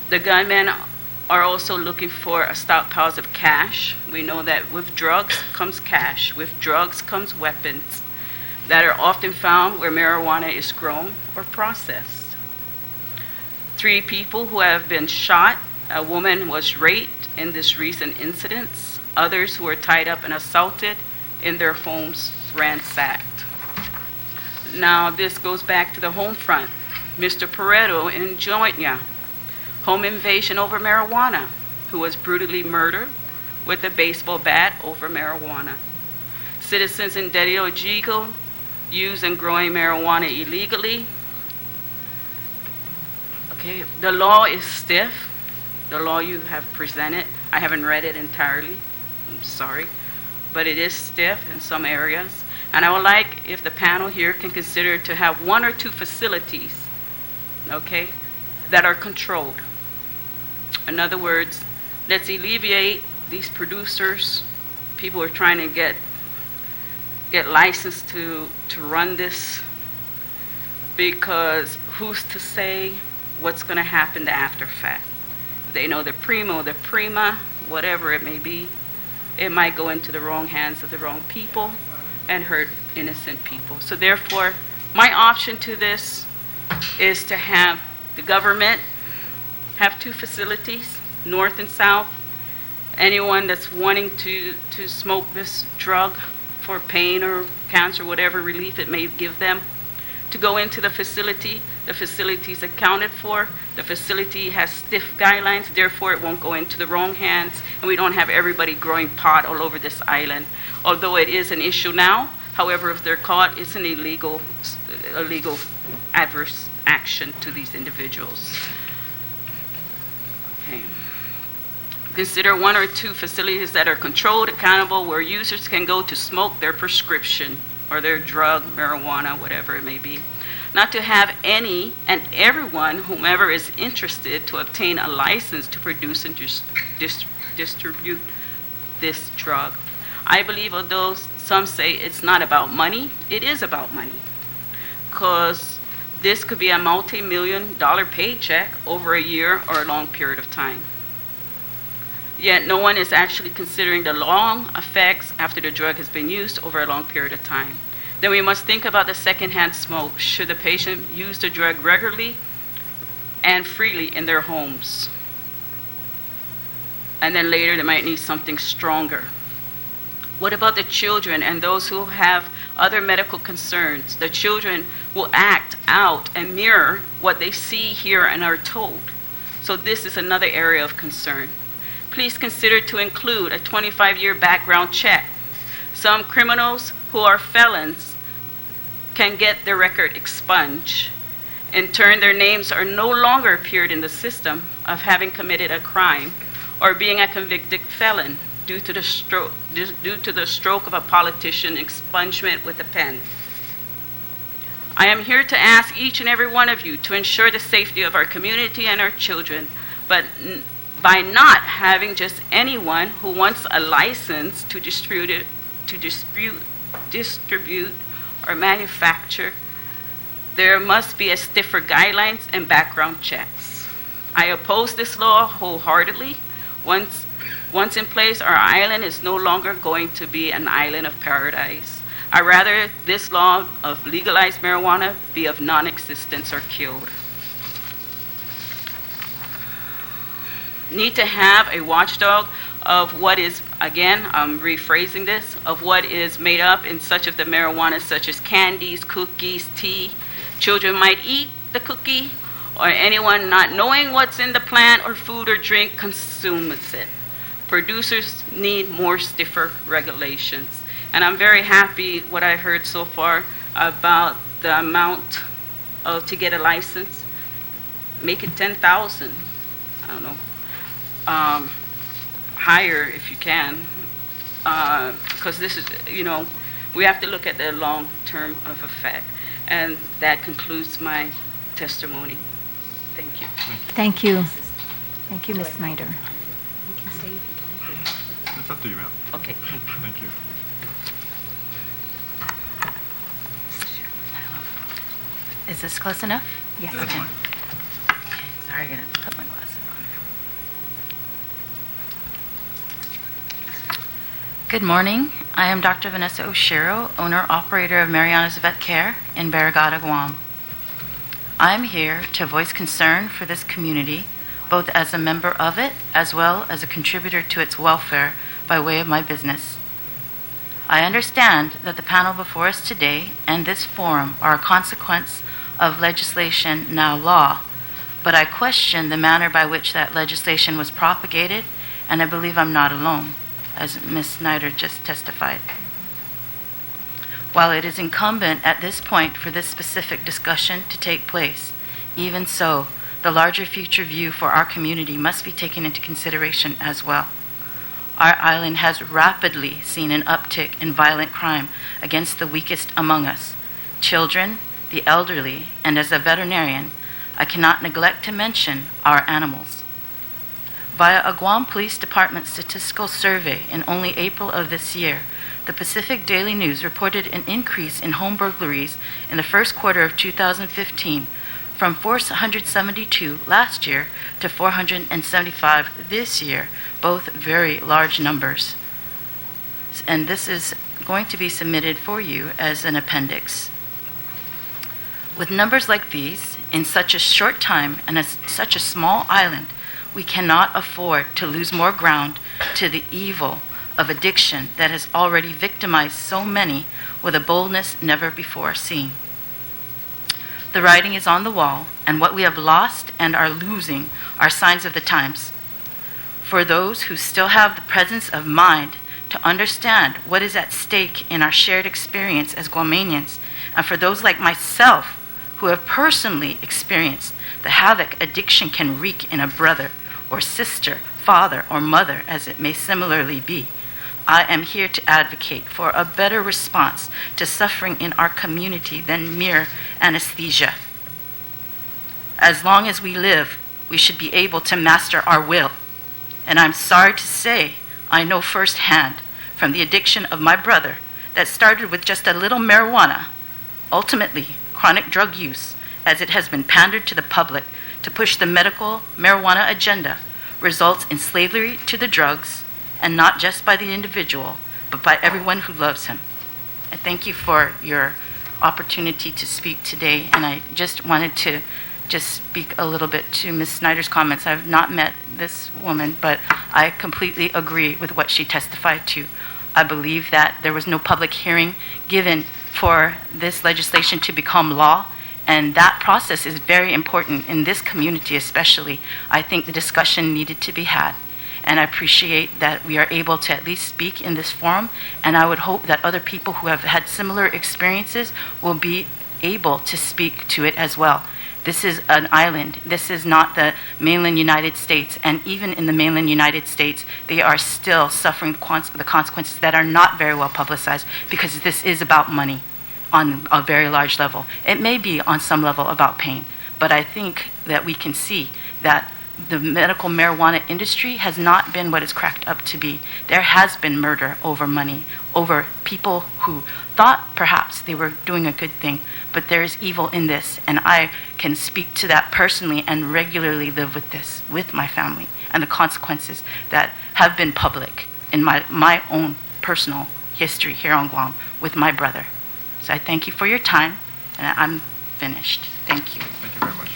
The gunmen are also looking for a stockpiles of cash. We know that with drugs comes cash. With drugs comes weapons that are often found where marijuana is grown or processed. 3 people who have been shot. A woman was raped in this recent incidents. Others who were tied up and assaulted in their homes ransacked. Now this goes back to the home front. Mr. Pareto in Jointya, home invasion over marijuana, who was brutally murdered with a baseball bat over marijuana. Citizens in Derio Jigo use and growing marijuana illegally. Okay, the law is stiff. The law you have presented, I haven't read it entirely, I'm sorry, but it is stiff in some areas. And I would like if the panel here can consider to have 1 or 2 facilities, okay, that are controlled. In other words, let's alleviate these producers, people who are trying to get licensed to run this, because who's to say what's going to happen after fact? They know the primo, the prima, whatever it may be, it might go into the wrong hands of the wrong people and hurt innocent people. So therefore, my option to this is to have the government have 2 facilities, north and south. Anyone that's wanting to smoke this drug for pain or cancer, whatever relief it may give them, to go into the facility. The facility is accounted for. The facility has stiff guidelines, therefore it won't go into the wrong hands, and we don't have everybody growing pot all over this island. Although it is an issue now, however, if they're caught, it's an illegal adverse action to these individuals. Okay. Consider 1 or 2 facilities that are controlled, accountable, where users can go to smoke their prescription or their drug, marijuana, whatever it may be. Not to have any and everyone, whomever is interested, to obtain a license to produce and distribute this drug. I believe, although some say it's not about money, it is about money. Because this could be a multi-million-dollar paycheck over a year or a long period of time. Yet no one is actually considering the long effects after the drug has been used over a long period of time. Then we must think about the secondhand smoke. Should the patient use the drug regularly and freely in their homes? And then later they might need something stronger. What about the children and those who have other medical concerns? The children will act out and mirror what they see, hear, and are told. So this is another area of concern. Please consider to include a 25-year background check. Some criminals who are felons can get their record expunged. In turn, their names are no longer appeared in the system of having committed a crime or being a convicted felon due to the stroke of a politician expungement with a pen. I am here to ask each and every one of you to ensure the safety of our community and our children, but by not having just anyone who wants a license to distribute or manufacture, there must be a stiffer guidelines and background checks. I oppose this law wholeheartedly. Once in place, our island is no longer going to be an island of paradise. I rather this law of legalized marijuana be of non-existence or killed. Need to have a watchdog of what is, again, I'm rephrasing this, of what is made up in such of the marijuana, such as candies, cookies, tea. Children might eat the cookie, or anyone not knowing what's in the plant or food or drink consumes it. Producers need more stiffer regulations. And I'm very happy what I heard so far about the amount to get a license. Make it 10,000. I don't know. Higher if you can. because this is, we have to look at the long term of effect. And that concludes my testimony. Thank you. Thank you. Thank you, Ms. Snyder. It's up to you, ma'am. Okay, thank you. Thank you. Is this close enough? Yes. That's fine. Sorry, I'm going to put my glasses on. Good morning. I am Dr. Vanessa Oshiro, owner-operator of Mariana's Vet Care in Barrigada, Guam. I'm here to voice concern for this community, both as a member of it as well as a contributor to its welfare by way of my business. I understand that the panel before us today and this forum are a consequence of legislation, now law, but I question the manner by which that legislation was propagated, and I believe I'm not alone, as Ms. Snyder just testified. While it is incumbent at this point for this specific discussion to take place, even so, the larger future view for our community must be taken into consideration as well. Our island has rapidly seen an uptick in violent crime against the weakest among us, children, the elderly, and as a veterinarian, I cannot neglect to mention our animals. Via a Guam Police Department statistical survey in only April of this year, the Pacific Daily News reported an increase in home burglaries in the first quarter of 2015 from 472 last year to 475 this year, both very large numbers. And this is going to be submitted for you as an appendix. With numbers like these, in such a short time and such a small island, we cannot afford to lose more ground to the evil of addiction that has already victimized so many with a boldness never before seen. The writing is on the wall, and what we have lost and are losing are signs of the times. For those who still have the presence of mind to understand what is at stake in our shared experience as Guamanians, and for those like myself who have personally experienced the havoc addiction can wreak in a brother or sister, father or mother, as it may similarly be, I am here to advocate for a better response to suffering in our community than mere anesthesia. As long as we live, we should be able to master our will. And I'm sorry to say, I know firsthand from the addiction of my brother that started with just a little marijuana, ultimately chronic drug use, as it has been pandered to the public to push the medical marijuana agenda, results in slavery to the drugs, and not just by the individual, but by everyone who loves him. I thank you for your opportunity to speak today, and I just wanted to speak a little bit to Ms. Snyder's comments. I've not met this woman, but I completely agree with what she testified to. I believe that there was no public hearing given for this legislation to become law, and that process is very important in this community especially. I think the discussion needed to be had, and I appreciate that we are able to at least speak in this forum, and I would hope that other people who have had similar experiences will be able to speak to it as well. This is an island. This is not the mainland United States. And even in the mainland United States, they are still suffering the consequences that are not very well publicized, because this is about money on a very large level. It may be on some level about pain, but I think that we can see that the medical marijuana industry has not been what it's cracked up to be. There has been murder over money, over people who thought perhaps they were doing a good thing, but there is evil in this, and I can speak to that personally and regularly live with this, with my family, and the consequences that have been public in my own personal history here on Guam with my brother. So I thank you for your time, and I'm finished. Thank you. Thank you very much.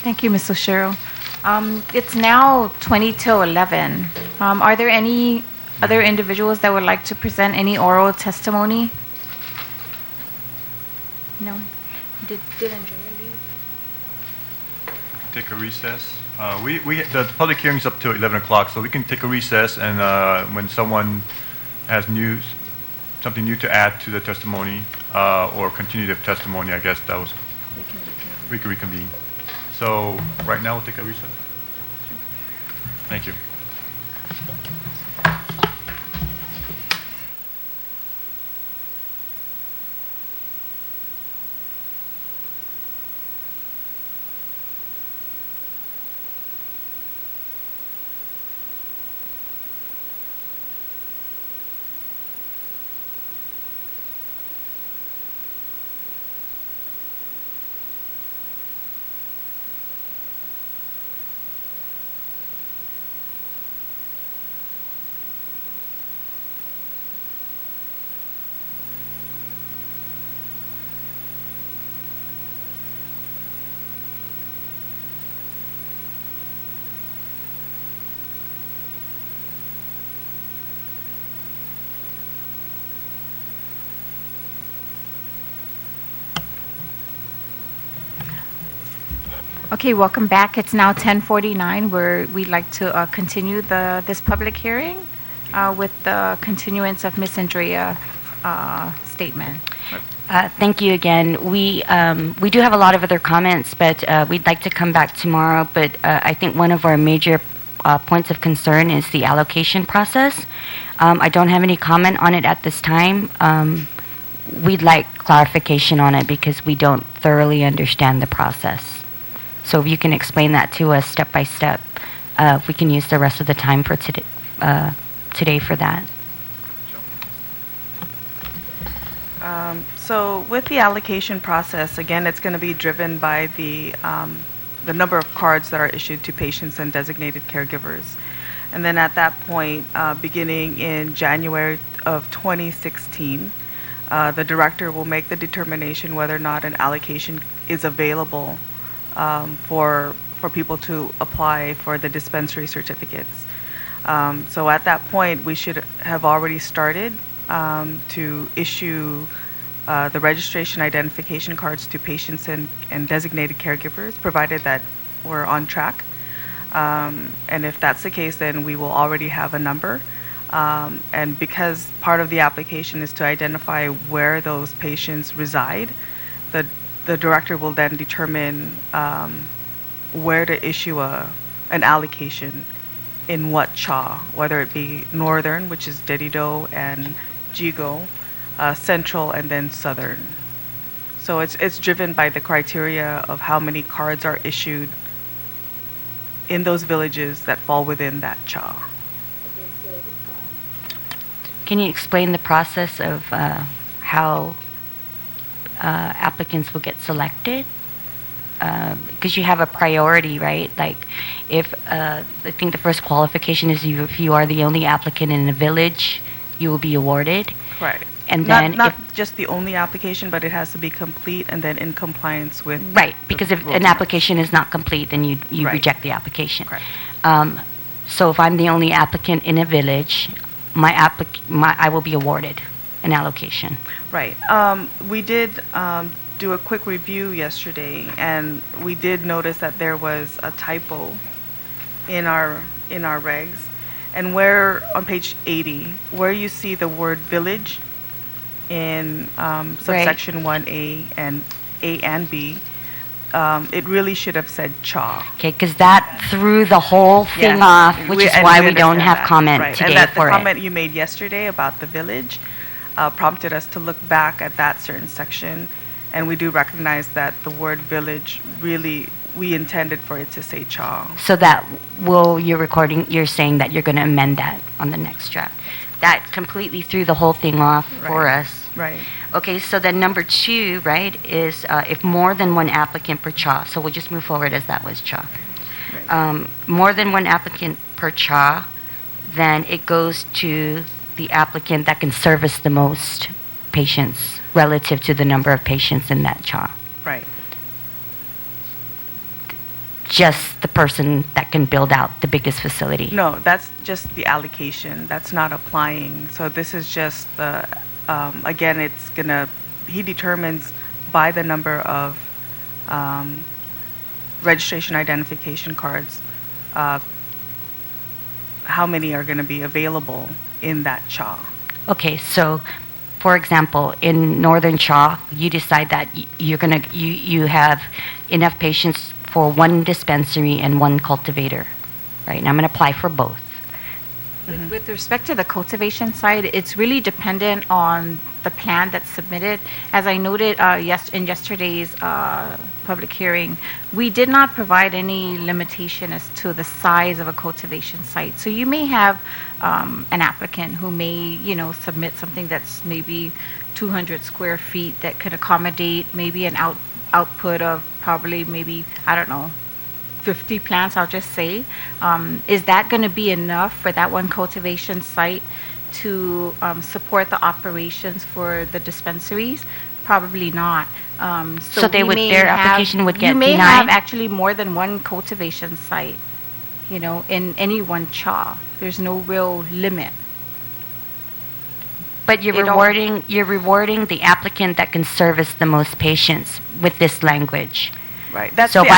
Thank you, Ms. Oshiro. It's now 20 till 11. Are there any other individuals that would like to present any oral testimony? No? Did Andrea leave? Take a recess. The public hearing's up till 11 o'clock, so we can take a recess, and when someone has something new to add to the testimony, or continue the testimony, I guess that was, we can reconvene. So right now we'll take a recess. Thank you. Okay, welcome back. It's now 10:49, where we'd like to continue this public hearing with the continuance of Ms. Andrea's statement. Thank you again. We do have a lot of other comments, but we'd like to come back tomorrow. But I think one of our major points of concern is the allocation process. I don't have any comment on it at this time. We'd like clarification on it because we don't thoroughly understand the process. So if you can explain that to us step by step, we can use the rest of the time for today for that. So with the allocation process, again, it's going to be driven by the number of cards that are issued to patients and designated caregivers. And then at that point, beginning in January of 2016, the director will make the determination whether or not an allocation is available for people to apply for the dispensary certificates. So at that point, we should have already started to issue the registration identification cards to patients and designated caregivers, provided that we're on track. And if that's the case, then we will already have a number. And because part of the application is to identify where those patients reside, the director will then determine where to issue an allocation in what CHA, whether it be northern, which is Dedido and Jigo, central, and then southern. So it's driven by the criteria of how many cards are issued in those villages that fall within that CHA. Can you explain the process of how applicants will get selected? Because you have a priority, right? Like, if I think the first qualification is if you are the only applicant in a village, you will be awarded. Right. And then not just the only application, but it has to be complete and then in compliance with. Right, because if an application is not complete, then you Right. reject the application. Correct. So if I'm the only applicant in a village, I will be awarded an allocation. Right. We did do a quick review yesterday, and we did notice that there was a typo in our regs. And where on page 80, where you see the word village in subsection 1A and A and B, it really should have said CHA. Okay, because that threw the whole thing Yes. off, which is And why we don't understand have that. comment Right. today And that for the it. comment you made yesterday about the village prompted us to look back at that certain section, and we do recognize that the word village really, we intended for it to say CHA. So that you're saying that you're going to amend that on the next draft. That completely threw the whole thing off for Right. us. Right. Okay, so then number 2, right, is if more than one applicant per CHA. So we'll just move forward as that was CHA. More than one applicant per CHA, then it goes to the applicant that can service the most patients relative to the number of patients in that CHA. Right. Just the person that can build out the biggest facility. No, that's just the allocation. That's not applying. So this is just the, again, he determines by the number of registration identification cards, how many are going to be available in that CHA. Okay, so for example, in Northern CHA, you decide that you have enough patients for one dispensary and one cultivator, right? And I'm going to apply for both. With respect to the cultivation side, it's really dependent on the plan that's submitted. As I noted in yesterday's public hearing, we did not provide any limitation as to the size of a cultivation site. So you may have an applicant who may, submit something that's maybe 200 square feet that could accommodate maybe an output of probably maybe, 50 plants, I'll just say. Is that going to be enough for that one cultivation site to support the operations for the dispensaries? Probably not. So their application would get You may denied? have actually more than one cultivation site, in any one CHA. There's no real limit. But you're rewarding the applicant that can service the most patients with this language. Right. That's So the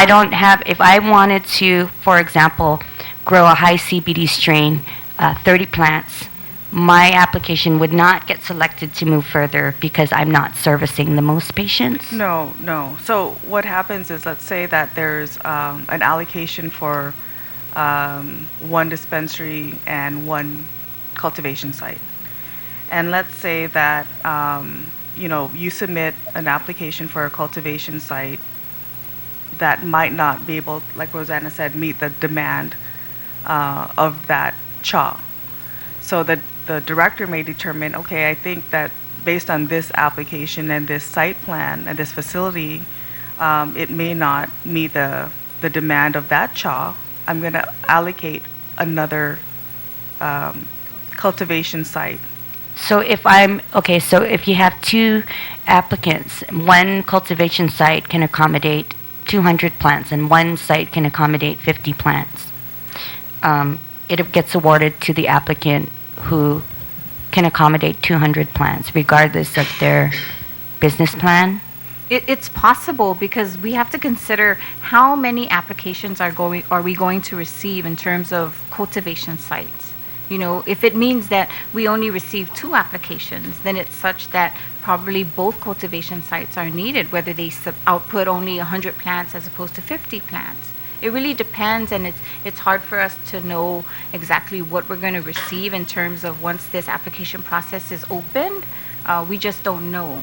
if I wanted to, for example, grow a high CBD strain, 30 plants, my application would not get selected to move further because I'm not servicing the most patients? No, no. So what happens is, let's say that there's an allocation for one dispensary and one cultivation site. And let's say that, you submit an application for a cultivation site that might not be able, like Rosanna said, meet the demand of that CHA. So the director may determine, okay, I think that based on this application and this site plan and this facility, it may not meet the demand of that CHA. I'm going to allocate another cultivation site. So if you have 2 applicants, one cultivation site can accommodate 200 plants and one site can accommodate 50 plants. It gets awarded to the applicant who can accommodate 200 plants, regardless of their business plan. It's possible because we have to consider how many applications are we going to receive in terms of cultivation sites. If it means that we only receive 2 applications, then it's such that probably both cultivation sites are needed, whether they output only 100 plants as opposed to 50 plants. It really depends, and it's hard for us to know exactly what we're going to receive in terms of once this application process is opened. We just don't know.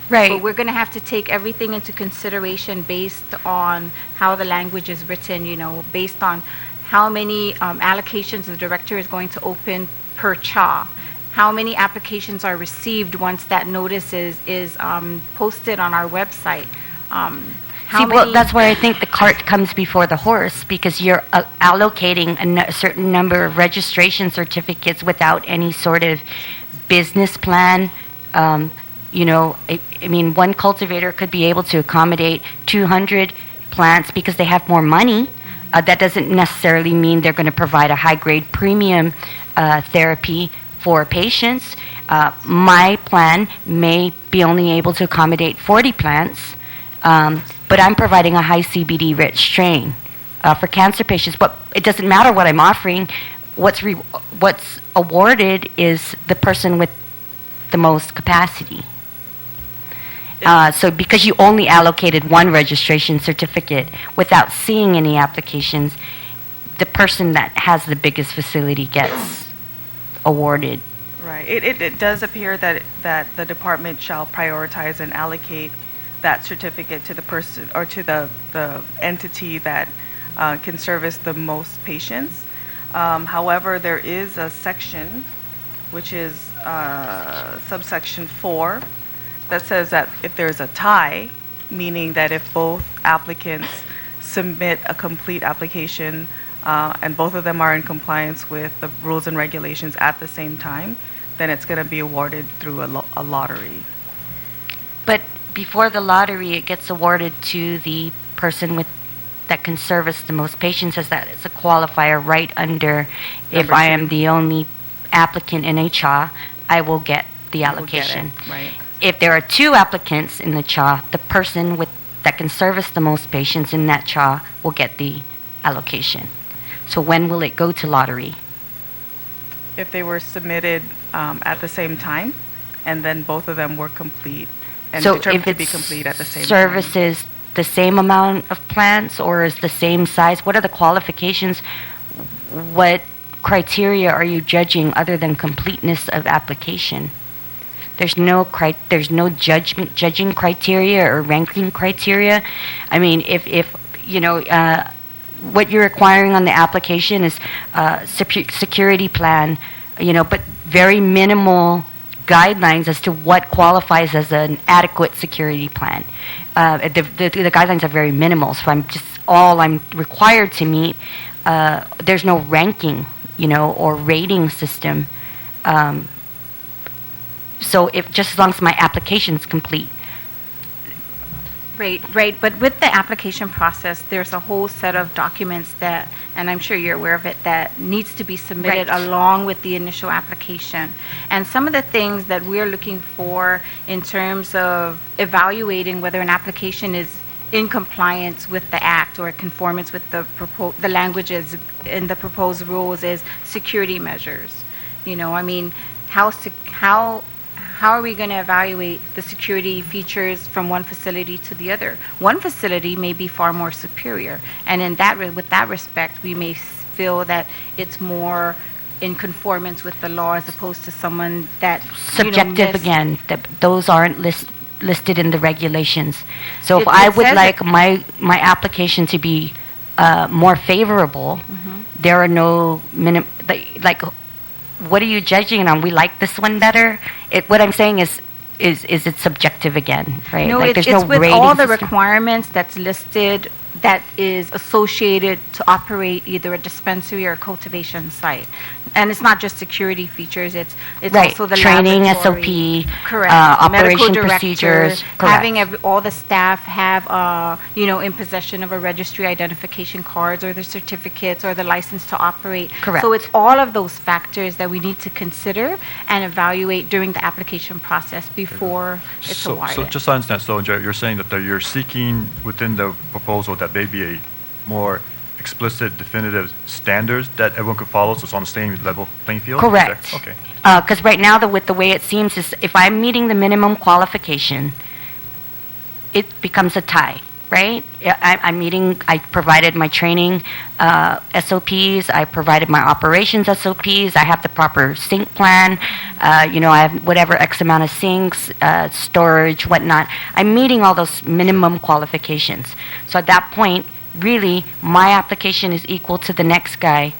Right. But we're going to have to take everything into consideration based on how the language is written, based on how many allocations the director is going to open per CHA, how many applications are received once that notice is posted on our website. That's where I think the cart comes before the horse, because you're allocating a certain number of registration certificates without any sort of business plan. I mean, one cultivator could be able to accommodate 200 plants because they have more money. That doesn't necessarily mean they're going to provide a high-grade premium therapy for patients. My plan may be only able to accommodate 40 plants, but I'm providing a high CBD rich strain for cancer patients. But it doesn't matter what I'm offering. What's awarded is the person with the most capacity. So because you only allocated one registration certificate without seeing any applications, the person that has the biggest facility gets awarded. Right. It does appear that the department shall prioritize and allocate that certificate to the person or to the entity that can service the most patients. However, there is a section, which is subsection 4, that says that if there's a tie, meaning that if both applicants submit a complete application and both of them are in compliance with the rules and regulations at the same time, then it's going to be awarded through a lottery. But before the lottery, it gets awarded to the person that can service the most patients, as that is a qualifier right under if I am the only applicant in a CHA, I will get the allocation. Right. If there are 2 applicants in the CHA, the person that can service the most patients in that CHA will get the allocation. So when will it go to lottery? If they were submitted at the same time, and then both of them were complete and So determined if to it be complete at the same time. services the same amount of plants or is the same size, what are the qualifications? What criteria are you judging other than completeness of application? There's no judging criteria or ranking criteria. I mean, if what you're requiring on the application is security plan, but very minimal guidelines as to what qualifies as an adequate security plan. The guidelines are very minimal, so all I'm required to meet. There's no ranking, or rating system. So just as long as my application's complete. Right. But with the application process, there's a whole set of documents that, and I'm sure you're aware of it, that needs to be submitted along with the initial application. And some of the things that we're looking for in terms of evaluating whether an application is in compliance with the act or conformance with the languages in the proposed rules is security measures. You know, I mean, how are we going to evaluate the security features from one facility to the other? One facility may be far more superior, and in that with that respect, we may feel that it's more in conformance with the law as opposed to someone that Subjective again, those aren't listed in the regulations. So if It I would says like it- my application to be more favorable, there are no like, what are you judging on? We like this one better? What I'm saying is it subjective again, right? No, Like, it's there's no with rating all the system. requirements that's listed that is associated to operate either a dispensary or a cultivation site. And it's not just security features, it's Right. also the Training, laboratory. SOP, Correct. operation Medical director, procedures, correct. having all the staff have, in possession of a registry identification cards or the certificates or the license to operate. Correct. So it's all of those factors that we need to consider and evaluate during the application process before it's So awarded. just to understand, so you're saying that you're seeking within the proposal that there be a more explicit, definitive standards that everyone could follow, so it's on the same level playing field? Is that- Correct. Okay. Because right now, with the way it seems, is if I'm meeting the minimum qualification, it becomes a tie, right? I provided my training SOPs, I provided my operations SOPs, I have the proper sink plan, I have whatever X amount of sinks, storage, whatnot. I'm meeting all those minimum qualifications. So at that point, really, my application is equal to the next guy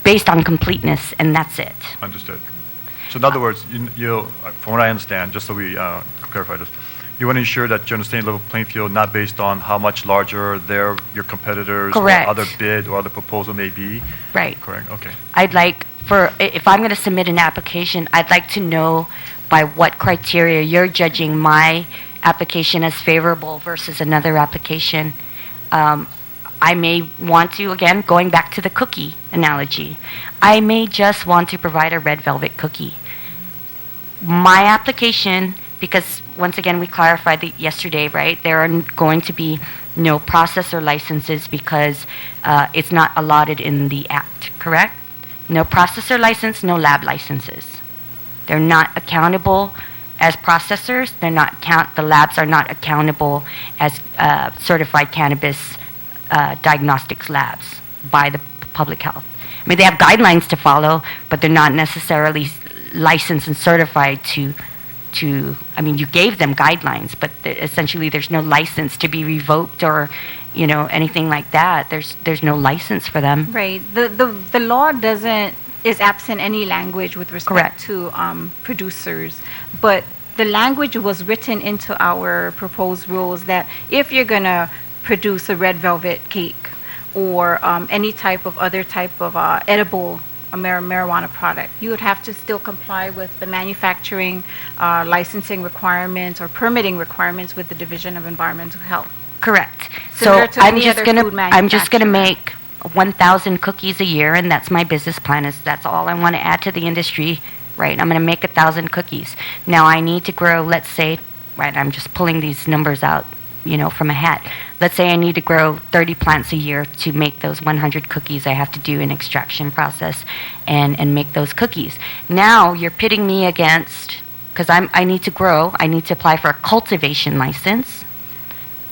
based on completeness, and that's it. Understood. So in other words, from what I understand, just so we clarify this, you want to ensure that you're on the same level playing field, not based on how much larger your competitors Correct. or other bid or other proposal may be? Right. Correct, okay. I'd like if I'm going to submit an application, I'd like to know by what criteria you're judging my application as favorable versus another application. I may want to, again, going back to the cookie analogy, I may just want to provide a red velvet cookie. My application, because once again, we clarified yesterday, right? There are going to be no processor licenses because it's not allotted in the act, correct? No processor license, no lab licenses. They're not accountable as processors. The labs are not accountable as certified cannabis diagnostics labs by the public health. I mean, they have guidelines to follow, but they're not necessarily licensed and certified to you gave them guidelines, but essentially there's no license to be revoked or, anything like that. There's no license for them. Right. The law is absent any language with respect Correct. to producers, but the language was written into our proposed rules that if you're going to produce a red velvet cake or any other type of edible marijuana product, you would have to still comply with the manufacturing licensing requirements or permitting requirements with the Division of Environmental Health. Correct. Similar So to any other food I'm just gonna manufacturer. make 1,000 cookies a year, and that's my business plan. That's all I want to add to the industry, right? I'm gonna make 1,000 cookies. Now I need to grow. Let's say, right? I'm just pulling these numbers out, from a hat. Let's say I need to grow 30 plants a year to make those 100 cookies. I have to do an extraction process and make those cookies. Now you're pitting me against, because I need to grow. I need to apply for a cultivation license.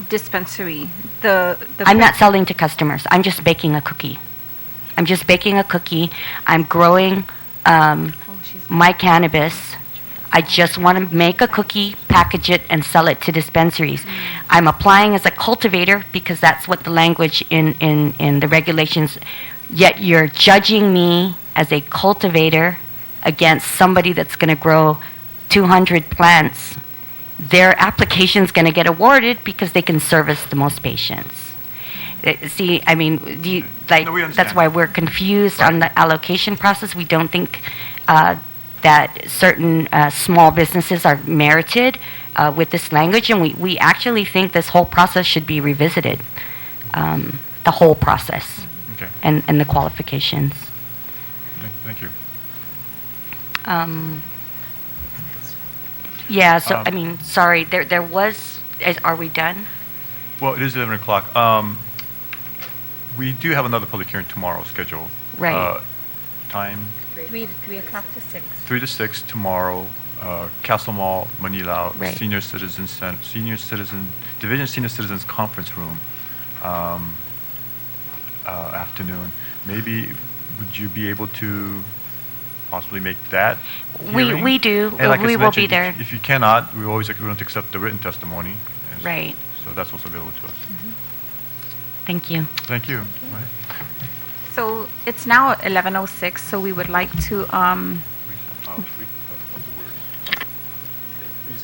Dispensary. I'm not selling to customers. I'm just baking a cookie. I'm growing my cannabis. I just want to make a cookie, package it, and sell it to dispensaries. I'm applying as a cultivator because that's what the language in the regulations, yet you're judging me as a cultivator against somebody that's going to grow 200 plants. Their application's going to get awarded because they can service the most patients. See, I mean, we understand. that's why we're confused on the allocation process. We don't think that certain small businesses are merited with this language, and we actually think this whole process should be revisited, the whole process, Okay. and the qualifications. Thank you. Yeah, so, sorry, there was, are we done? Well, it is 11 o'clock. We do have another public hearing tomorrow scheduled. Right. Time? 3 o'clock to 6. 3 to 6 tomorrow, Castle Mall, Manila, Right. Division Senior Citizens Conference Room, afternoon. Maybe, would you be able to possibly make that hearing? We do. And like I We will be mentioned, there. If you cannot, we always willing to accept the written testimony. Right. So that's also available to us. Thank you. Thank you. Right. So it's now 11:06, so we would like to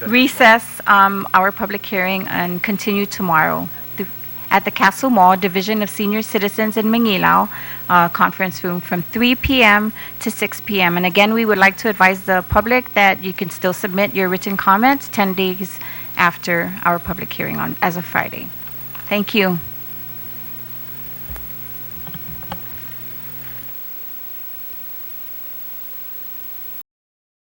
recess our public hearing and continue tomorrow at the Castle Mall Division of Senior Citizens in Manila conference room from 3 p.m. to 6 p.m. And again, we would like to advise the public that you can still submit your written comments 10 days after our public hearing as of Friday. Thank you.